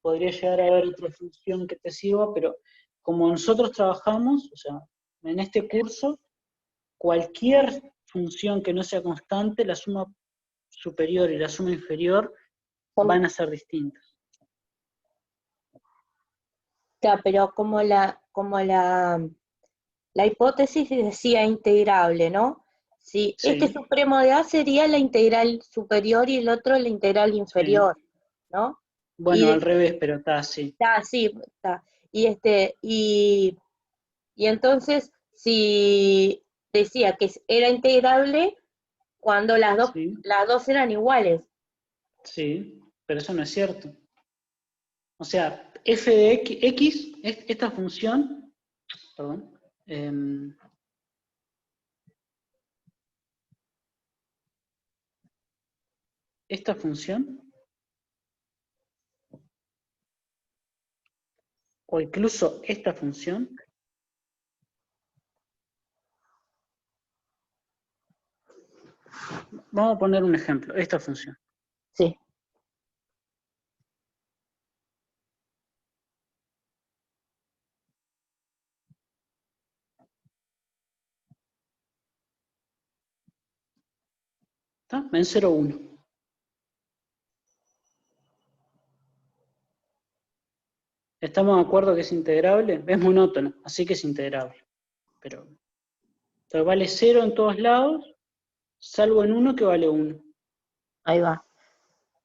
Speaker 1: podría llegar a haber otra función que te sirva, pero como nosotros trabajamos, o sea, en este curso, cualquier función que no sea constante, la suma superior y la suma inferior van a ser distintas.
Speaker 2: Claro, pero como la hipótesis decía integrable, ¿no? Si
Speaker 1: Sí,
Speaker 2: este supremo de A sería la integral superior y el otro la integral
Speaker 1: sí.
Speaker 2: inferior, ¿no?
Speaker 1: Bueno,
Speaker 2: Y
Speaker 1: al revés, pero está así.
Speaker 2: está así, está. Y entonces, si decía que era integrable cuando
Speaker 1: Sí,
Speaker 2: las dos eran iguales.
Speaker 1: sí, pero eso no es cierto. O sea, f de x, esta función, perdón, esta función, o incluso esta función, vamos a poner un ejemplo, esta función.
Speaker 2: Sí. ¿Está? En 0, 1. ¿Estamos de acuerdo que es integrable? Es monótono, así que es integrable. Pero vale 0 en todos lados, salvo en uno que vale 1. Ahí va.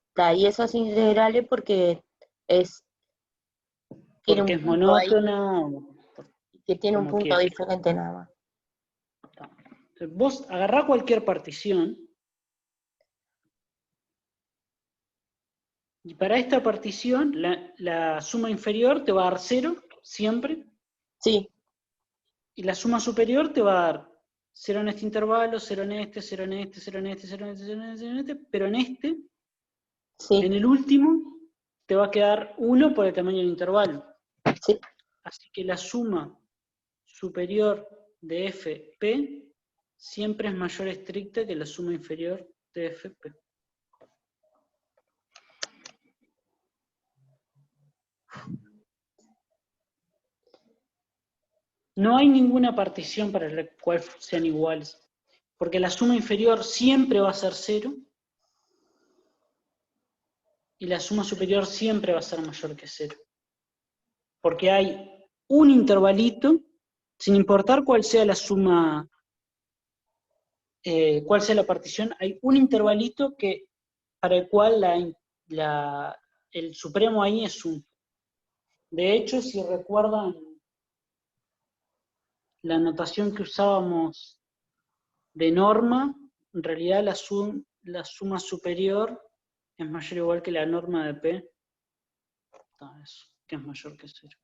Speaker 2: Está, y eso es integrable porque tiene
Speaker 1: Porque
Speaker 2: un
Speaker 1: es
Speaker 2: punto ahí
Speaker 1: monótona,
Speaker 2: que tiene un
Speaker 1: como
Speaker 2: punto
Speaker 1: quieras.
Speaker 2: diferente nada más.
Speaker 1: Entonces, vos agarrá cualquier partición, y para esta partición, la suma inferior te va a dar 0, siempre,
Speaker 2: Sí,
Speaker 1: y la suma superior te va a dar 0 en este intervalo, 0 en este, 0 en este, 0 en este, 0 en este, 0 en este, 0 en este, pero en
Speaker 2: sí,
Speaker 1: en el último, te va a quedar 1 por el tamaño del intervalo.
Speaker 2: sí.
Speaker 1: Así que la suma superior de fp siempre es mayor estricta que la suma inferior de fp. No hay ninguna partición para la cual sean iguales, porque la suma inferior siempre va a ser 0 y la suma superior siempre va a ser mayor que 0. Porque hay un intervalito, sin importar cuál sea la suma, cuál sea la partición, hay un intervalito para el cual el supremo ahí es 1. De hecho, si recuerdan la notación que usábamos de norma, en realidad la suma superior es mayor o igual que la norma de P, eso, que es mayor que 0.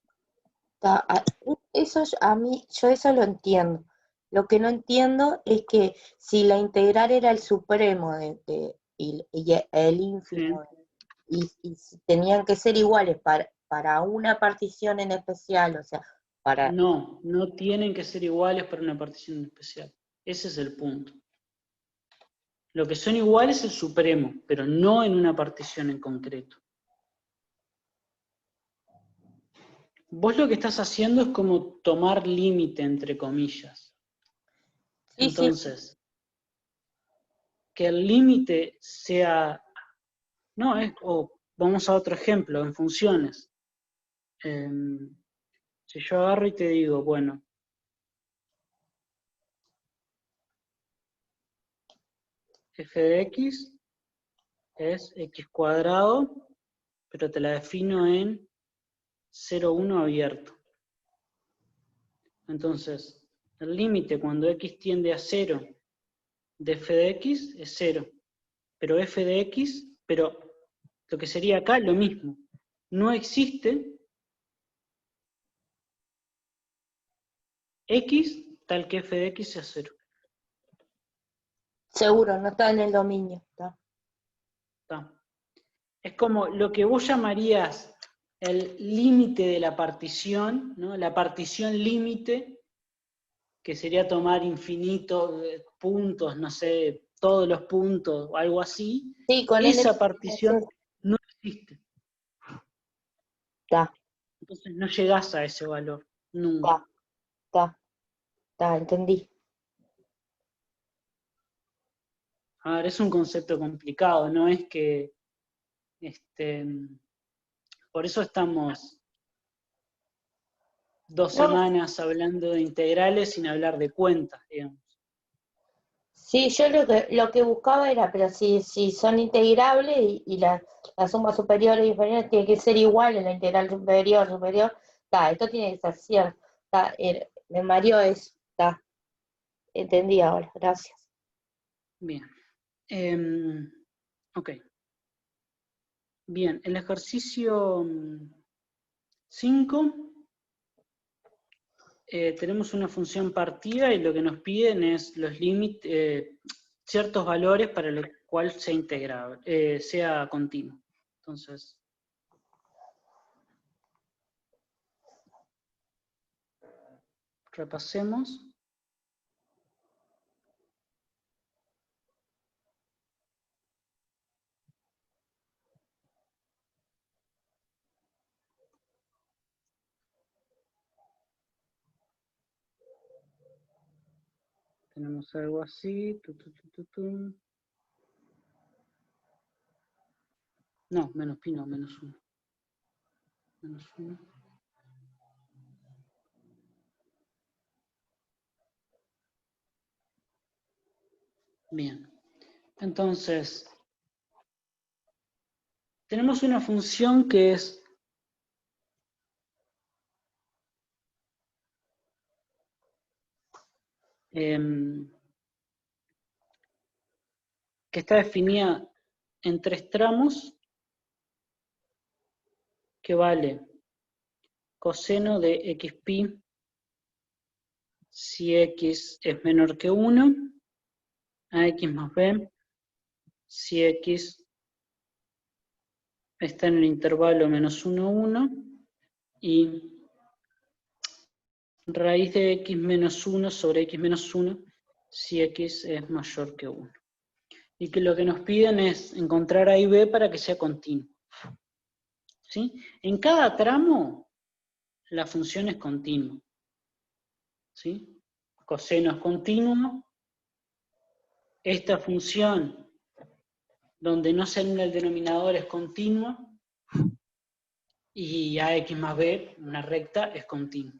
Speaker 2: Eso yo eso lo entiendo. Lo que no entiendo es que si la integral era el supremo y el ínfimo, y si tenían que ser iguales para una partición en especial, o sea, para...
Speaker 1: No tienen que ser iguales para una partición especial. Ese es el punto. Lo que son iguales es el supremo, pero no en una partición en concreto. Vos lo que estás haciendo es como tomar límite, entre comillas.
Speaker 2: Sí,
Speaker 1: Entonces, que el límite sea... No, vamos a otro ejemplo, en funciones. Si yo agarro y te digo, bueno, f de x es x cuadrado, pero te la defino en 0, 1 abierto. Entonces, el límite cuando x tiende a 0 de f de x es 0. Pero f de x, pero lo que sería acá lo mismo. No existe x tal que f de x sea 0.
Speaker 2: seguro, no está en el dominio.
Speaker 1: Está. Es como lo que vos llamarías el límite de la partición, ¿no? La partición límite, que sería tomar infinitos puntos, no sé, todos los puntos o algo así.
Speaker 2: Sí, con
Speaker 1: Esa partición no existe.
Speaker 2: Está,
Speaker 1: Entonces no llegás a ese valor, nunca.
Speaker 2: entendí.
Speaker 1: A ver, es un concepto complicado, no es que... por eso estamos 2 semanas hablando de integrales sin hablar de cuentas, digamos.
Speaker 2: Sí, yo lo que buscaba era, pero si son integrables y la suma superior e inferior tiene que ser igual en la integral superior, esto tiene que ser cierto. Me mareó eso, entendí ahora, gracias.
Speaker 1: Bien. Ok. Bien, el ejercicio 5, tenemos una función partida y lo que nos piden es los límites, ciertos valores para lo cual sea integrable, sea continuo. Entonces, repasemos. Tenemos algo así. No, menos pi no, menos 1. Menos 1. Bien. Entonces, tenemos una función que es que está definida en 3 tramos, que vale coseno de xpi si x es menor que 1, a x más b, si x está en el intervalo menos 1, 1, y raíz de x menos 1 sobre x menos 1, si x es mayor que 1. Y que lo que nos piden es encontrar a y b para que sea continuo. ¿Sí? En cada tramo, la función es continua. ¿Sí? Coseno es continuo. Esta función donde no se anula el denominador es continua, y ax más b, una recta, es continua.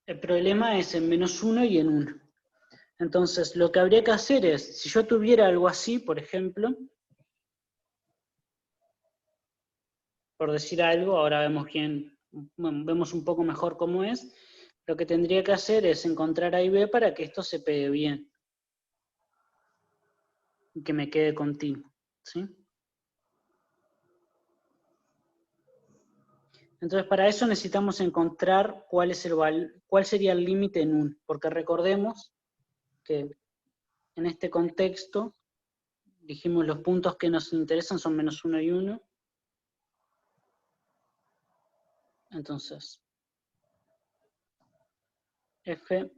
Speaker 1: El problema es en -1 y en 1. Entonces, lo que habría que hacer es, si yo tuviera algo así, por ejemplo, por decir algo, ahora vemos un poco mejor cómo es, lo que tendría que hacer es encontrar A y B para que esto se pegue bien, y que me quede continuo, ¿sí? Entonces, para eso necesitamos encontrar cuál sería el límite en 1, porque recordemos que en este contexto, dijimos los puntos que nos interesan son -1 y 1. Entonces, f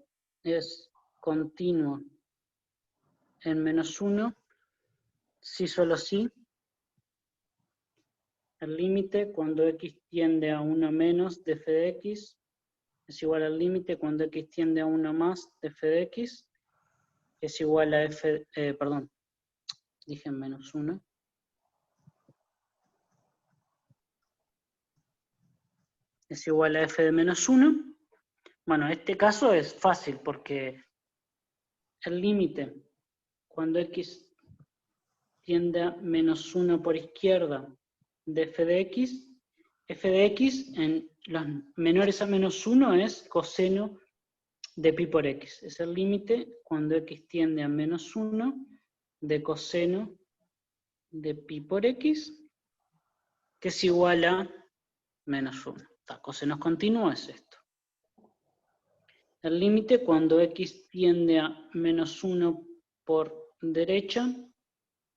Speaker 1: es continuo en -1, si solo si el límite cuando x tiende a 1 menos de f de x es igual al límite cuando x tiende a 1 más de f de x, es igual a f, perdón, dije en -1. Es igual a f de -1. Bueno, este caso es fácil porque el límite cuando x tiende a -1 por izquierda de f de x en los menores a -1 es coseno de pi por x. Es el límite cuando x tiende a -1 de coseno de pi por x, que es igual a -1. Cosenos continuo es esto. El límite cuando x tiende a -1 por derecha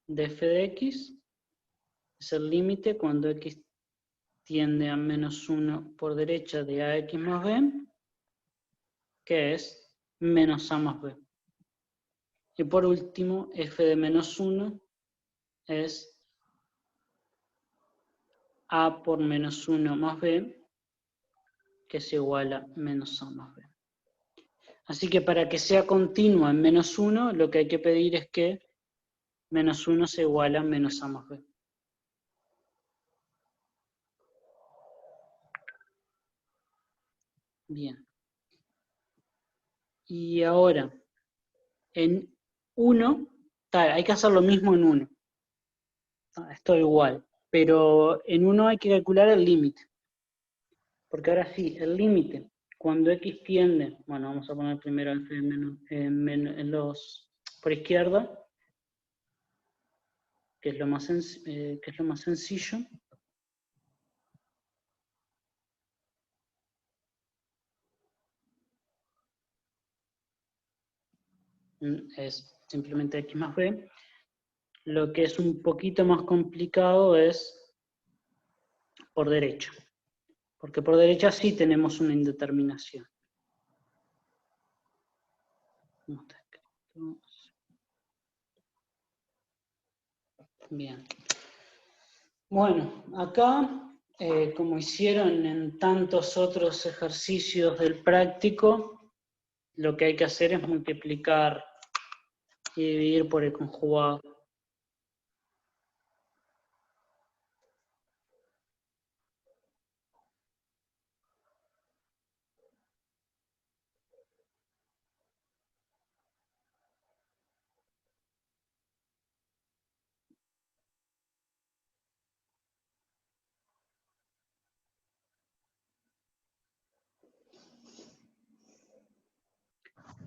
Speaker 1: de f de x es el límite cuando x tiende a -1 por derecha de ax más b, que es menos a más b. Y por último, f de -1 es a por -1 más b, que es igual a menos a más b. Así que para que sea continua en -1, lo que hay que pedir es que -1 se iguala a menos a más b. Bien. Y ahora, en 1, hay que hacer lo mismo en 1. Esto igual, pero en 1 hay que calcular el límite. Porque ahora sí, el límite, cuando x tiende, bueno, vamos a poner primero el f en los por izquierda, que es lo más sencillo. Es simplemente x más b. Lo que es un poquito más complicado es por derecha. Porque por derecha sí tenemos una indeterminación. ¿Cómo está escrito? Bien. Bueno, acá, como hicieron en tantos otros ejercicios del práctico, lo que hay que hacer es multiplicar y dividir por el conjugado.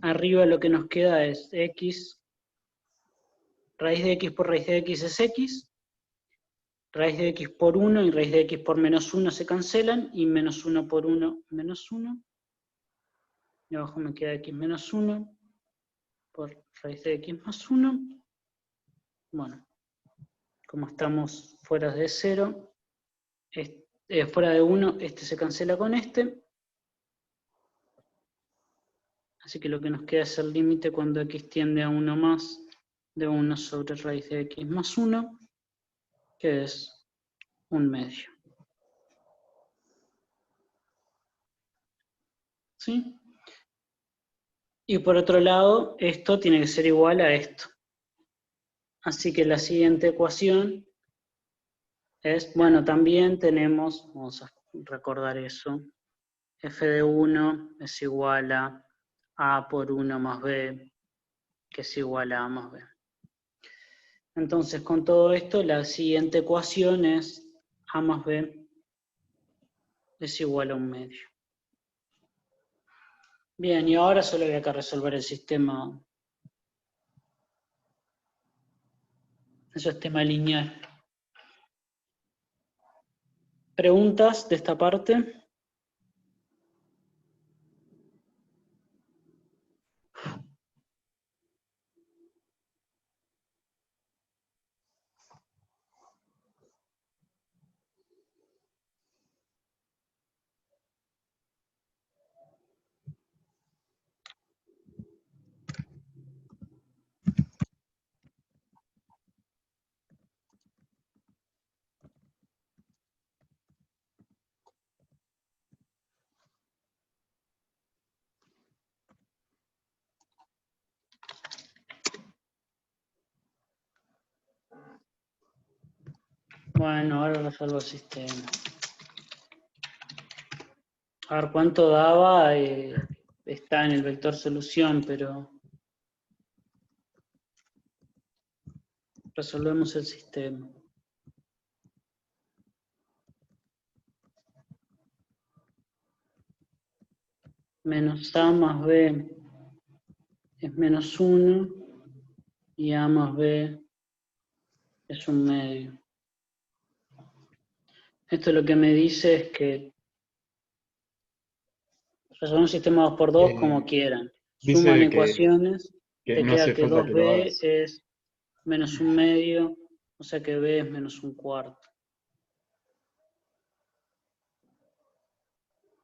Speaker 1: Arriba lo que nos queda es x, raíz de x por raíz de x es x, raíz de x por 1 y raíz de x por -1 se cancelan, y -1 por 1, -1. Y abajo me queda x menos 1 por raíz de x más 1. Bueno, como estamos fuera de 0, fuera de 1, este se cancela con este. Así que lo que nos queda es el límite cuando x tiende a 1 más de 1 sobre raíz de x más 1, que es 1/2. ¿Sí? Y por otro lado, esto tiene que ser igual a esto. Así que la siguiente ecuación es, bueno, también tenemos, vamos a recordar eso, f de 1 es igual a por 1 más b, que es igual a más b. Entonces, con todo esto, la siguiente ecuación es a más b es igual a 1/2. Bien, y ahora solo había que resolver el sistema, sistema lineal. ¿Preguntas de esta parte? Bueno, ahora resuelvo el sistema. A ver cuánto daba, está en el vector solución, pero resolvemos el sistema. Menos a más b es menos 1 y a más b es 1/2. Esto lo que me dice es que resolver un sistema 2×2 como quieran. Suman
Speaker 3: Dice
Speaker 1: ecuaciones,
Speaker 3: que
Speaker 1: te
Speaker 3: no
Speaker 1: queda
Speaker 3: hace
Speaker 1: que
Speaker 3: falta que lo
Speaker 1: 2b
Speaker 3: hagas.
Speaker 1: es menos 1/2, o sea que b es menos 1/4.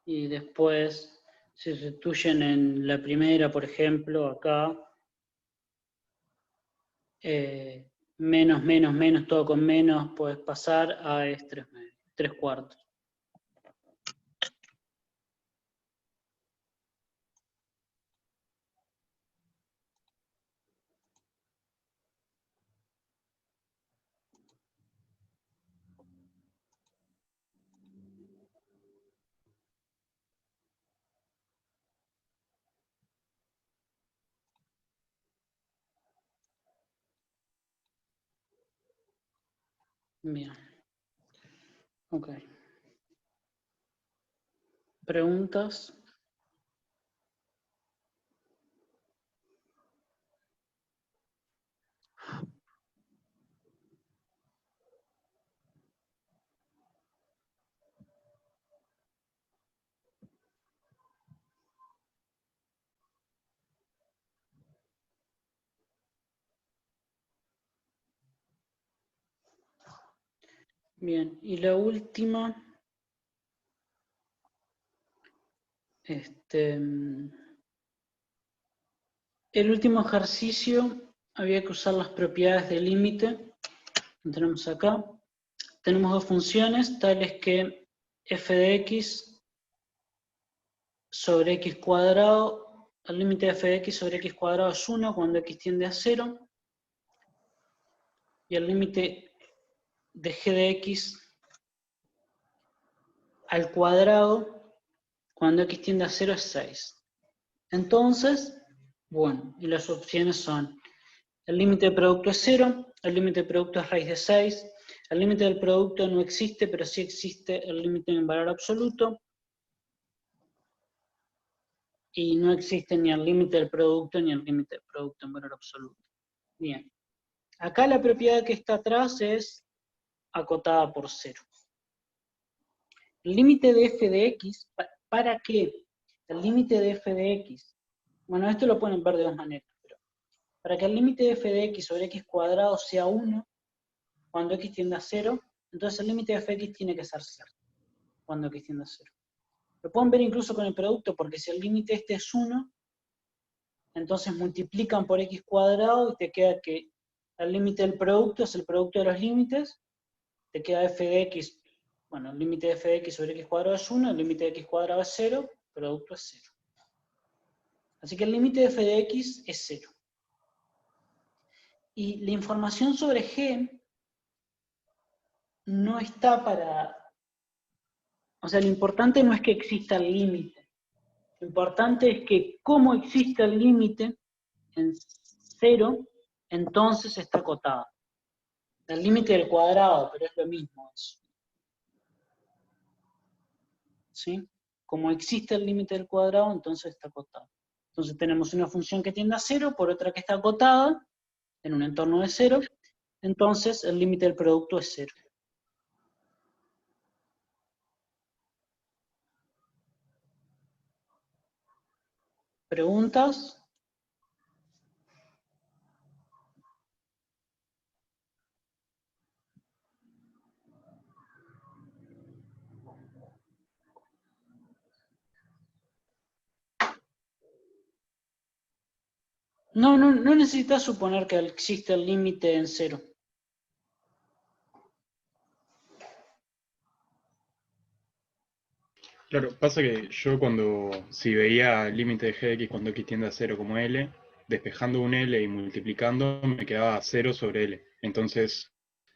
Speaker 1: Y después se sustituyen en la primera, por ejemplo, acá, menos, menos, menos, todo con menos, puedes pasar a es 3/4. Bien. Ok. ¿Preguntas? Bien. Y la última, el último ejercicio había que usar las propiedades del límite. Lo tenemos acá. Tenemos dos funciones, tales que f de x sobre x cuadrado, el límite de f de x sobre x cuadrado es 1 cuando x tiende a 0, y el límite de g de x al cuadrado cuando x tiende a 0 es 6. Entonces, bueno, y las opciones son, el límite de producto es 0, el límite de producto es raíz de 6, el límite del producto no existe, pero sí existe el límite en valor absoluto, y no existe ni el límite del producto ni el límite del producto en valor absoluto. Bien. Acá la propiedad que está atrás es acotada por 0. El límite de f de x, ¿para qué? El límite de f de x, bueno, esto lo pueden ver de dos maneras, pero para que el límite de f de x sobre x cuadrado sea 1, cuando x tiende a 0, entonces el límite de f de x tiene que ser 0, cuando x tiende a 0. Lo pueden ver incluso con el producto, porque si el límite este es 1, entonces multiplican por x cuadrado y te queda que el límite del producto es el producto de los límites, te queda f de x, bueno, el límite de f de x sobre x cuadrado es 1, el límite de x cuadrado es 0, el producto es 0. Así que el límite de f de x es 0. Y la información sobre G no está para... O sea, lo importante no es que exista el límite. Lo importante es que como existe el límite en 0, entonces está acotada. El límite del cuadrado, pero es lo mismo eso. ¿Sí? Como existe el límite del cuadrado, entonces está acotado. Entonces tenemos una función que tiende a 0 por otra que está acotada en un entorno de 0. Entonces el límite del producto es 0. ¿Preguntas? No necesitas suponer que existe el límite en 0.
Speaker 3: Claro, pasa que yo si veía el límite de g de x cuando x tiende a 0 como L, despejando un L y multiplicando, me quedaba 0 sobre L. Entonces,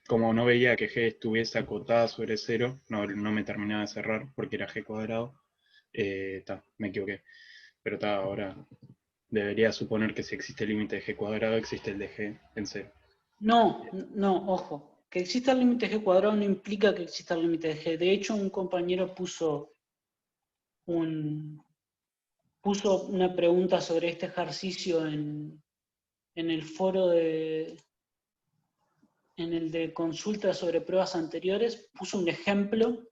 Speaker 3: como no veía que g estuviese acotada sobre 0, no me terminaba de cerrar porque era g cuadrado, me equivoqué. Pero ahora debería suponer que si existe el límite de g cuadrado, existe el de g en 0.
Speaker 1: No, ojo. Que exista el límite de g cuadrado no implica que exista el límite de g. De hecho, un compañero puso una pregunta sobre este ejercicio en el foro en el de consultas sobre pruebas anteriores, puso un ejemplo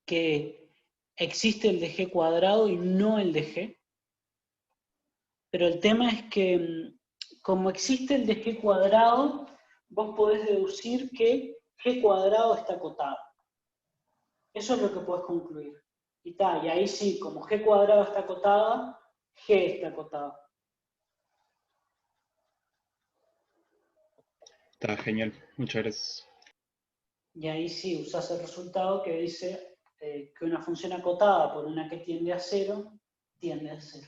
Speaker 1: que existe el de g cuadrado y no el de g. Pero el tema es que, como existe el de g cuadrado, vos podés deducir que g cuadrado está acotado. Eso es lo que podés concluir. Y ahí sí, como g cuadrado está acotada, g está acotada.
Speaker 3: Está genial, muchas gracias.
Speaker 1: Y ahí sí usás el resultado que dice que una función acotada por una que tiende a 0, tiende a 0.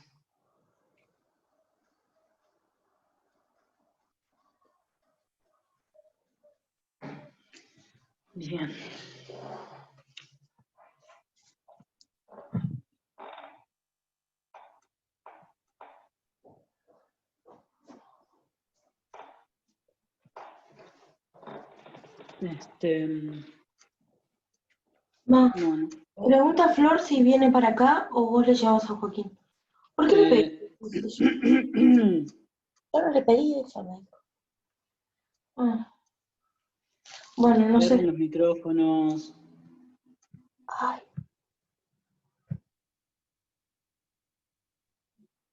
Speaker 1: Bien. Bueno.
Speaker 4: Pregunta Flor si viene para acá o vos le llevas a Joaquín. ¿Por qué le pedís? Yo no le pedí eso, me dijo. Bueno, no sé.
Speaker 1: Cierren los micrófonos.
Speaker 4: Ay.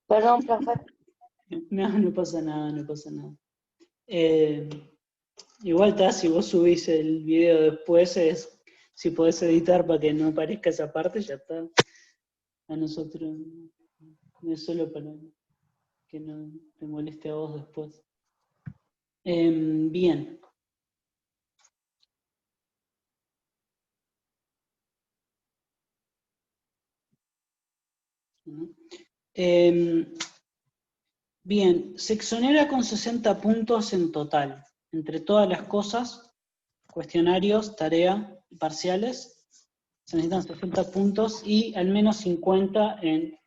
Speaker 4: Perdón, profe.
Speaker 1: No pasa nada, no pasa nada. Igual si vos subís el video después, si podés editar para que no aparezca esa parte, ya está. A nosotros no es solo para que no te moleste a vos después. Bien. Bien, se exonera con 60 puntos en total, entre todas las cosas, cuestionarios, tarea y parciales. Se necesitan 60 puntos y al menos 50 en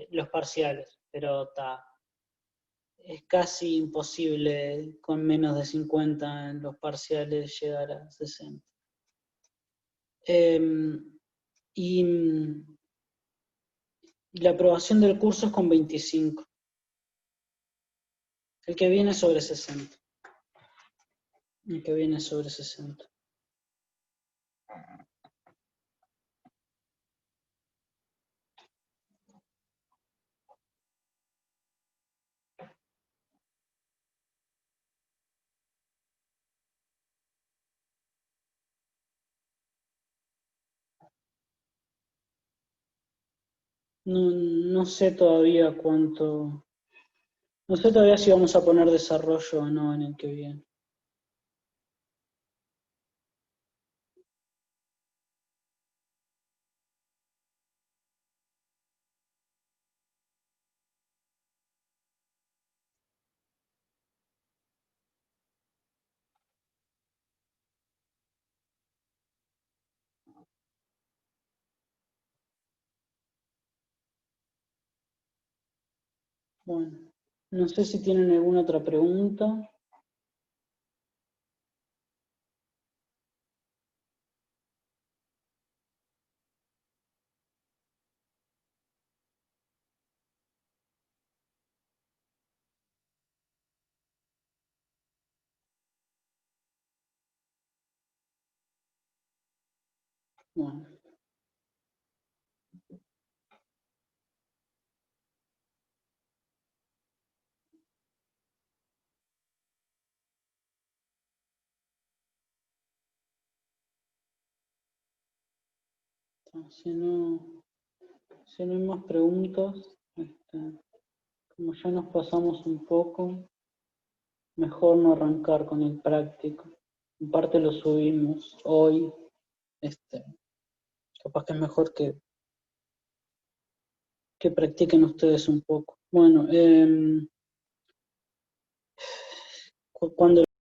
Speaker 1: los parciales, pero es casi imposible con menos de 50 en los parciales llegar a 60. Y la aprobación del curso es con 25. El que viene sobre 60. El que viene sobre 60. No sé todavía cuánto... No sé todavía si vamos a poner desarrollo o no en el que viene. Bueno, no sé si tienen alguna otra pregunta. Bueno. Si no hay más preguntas, como ya nos pasamos un poco, mejor no arrancar con el práctico. En parte lo subimos hoy, capaz que es mejor que practiquen ustedes un poco. Bueno, cuando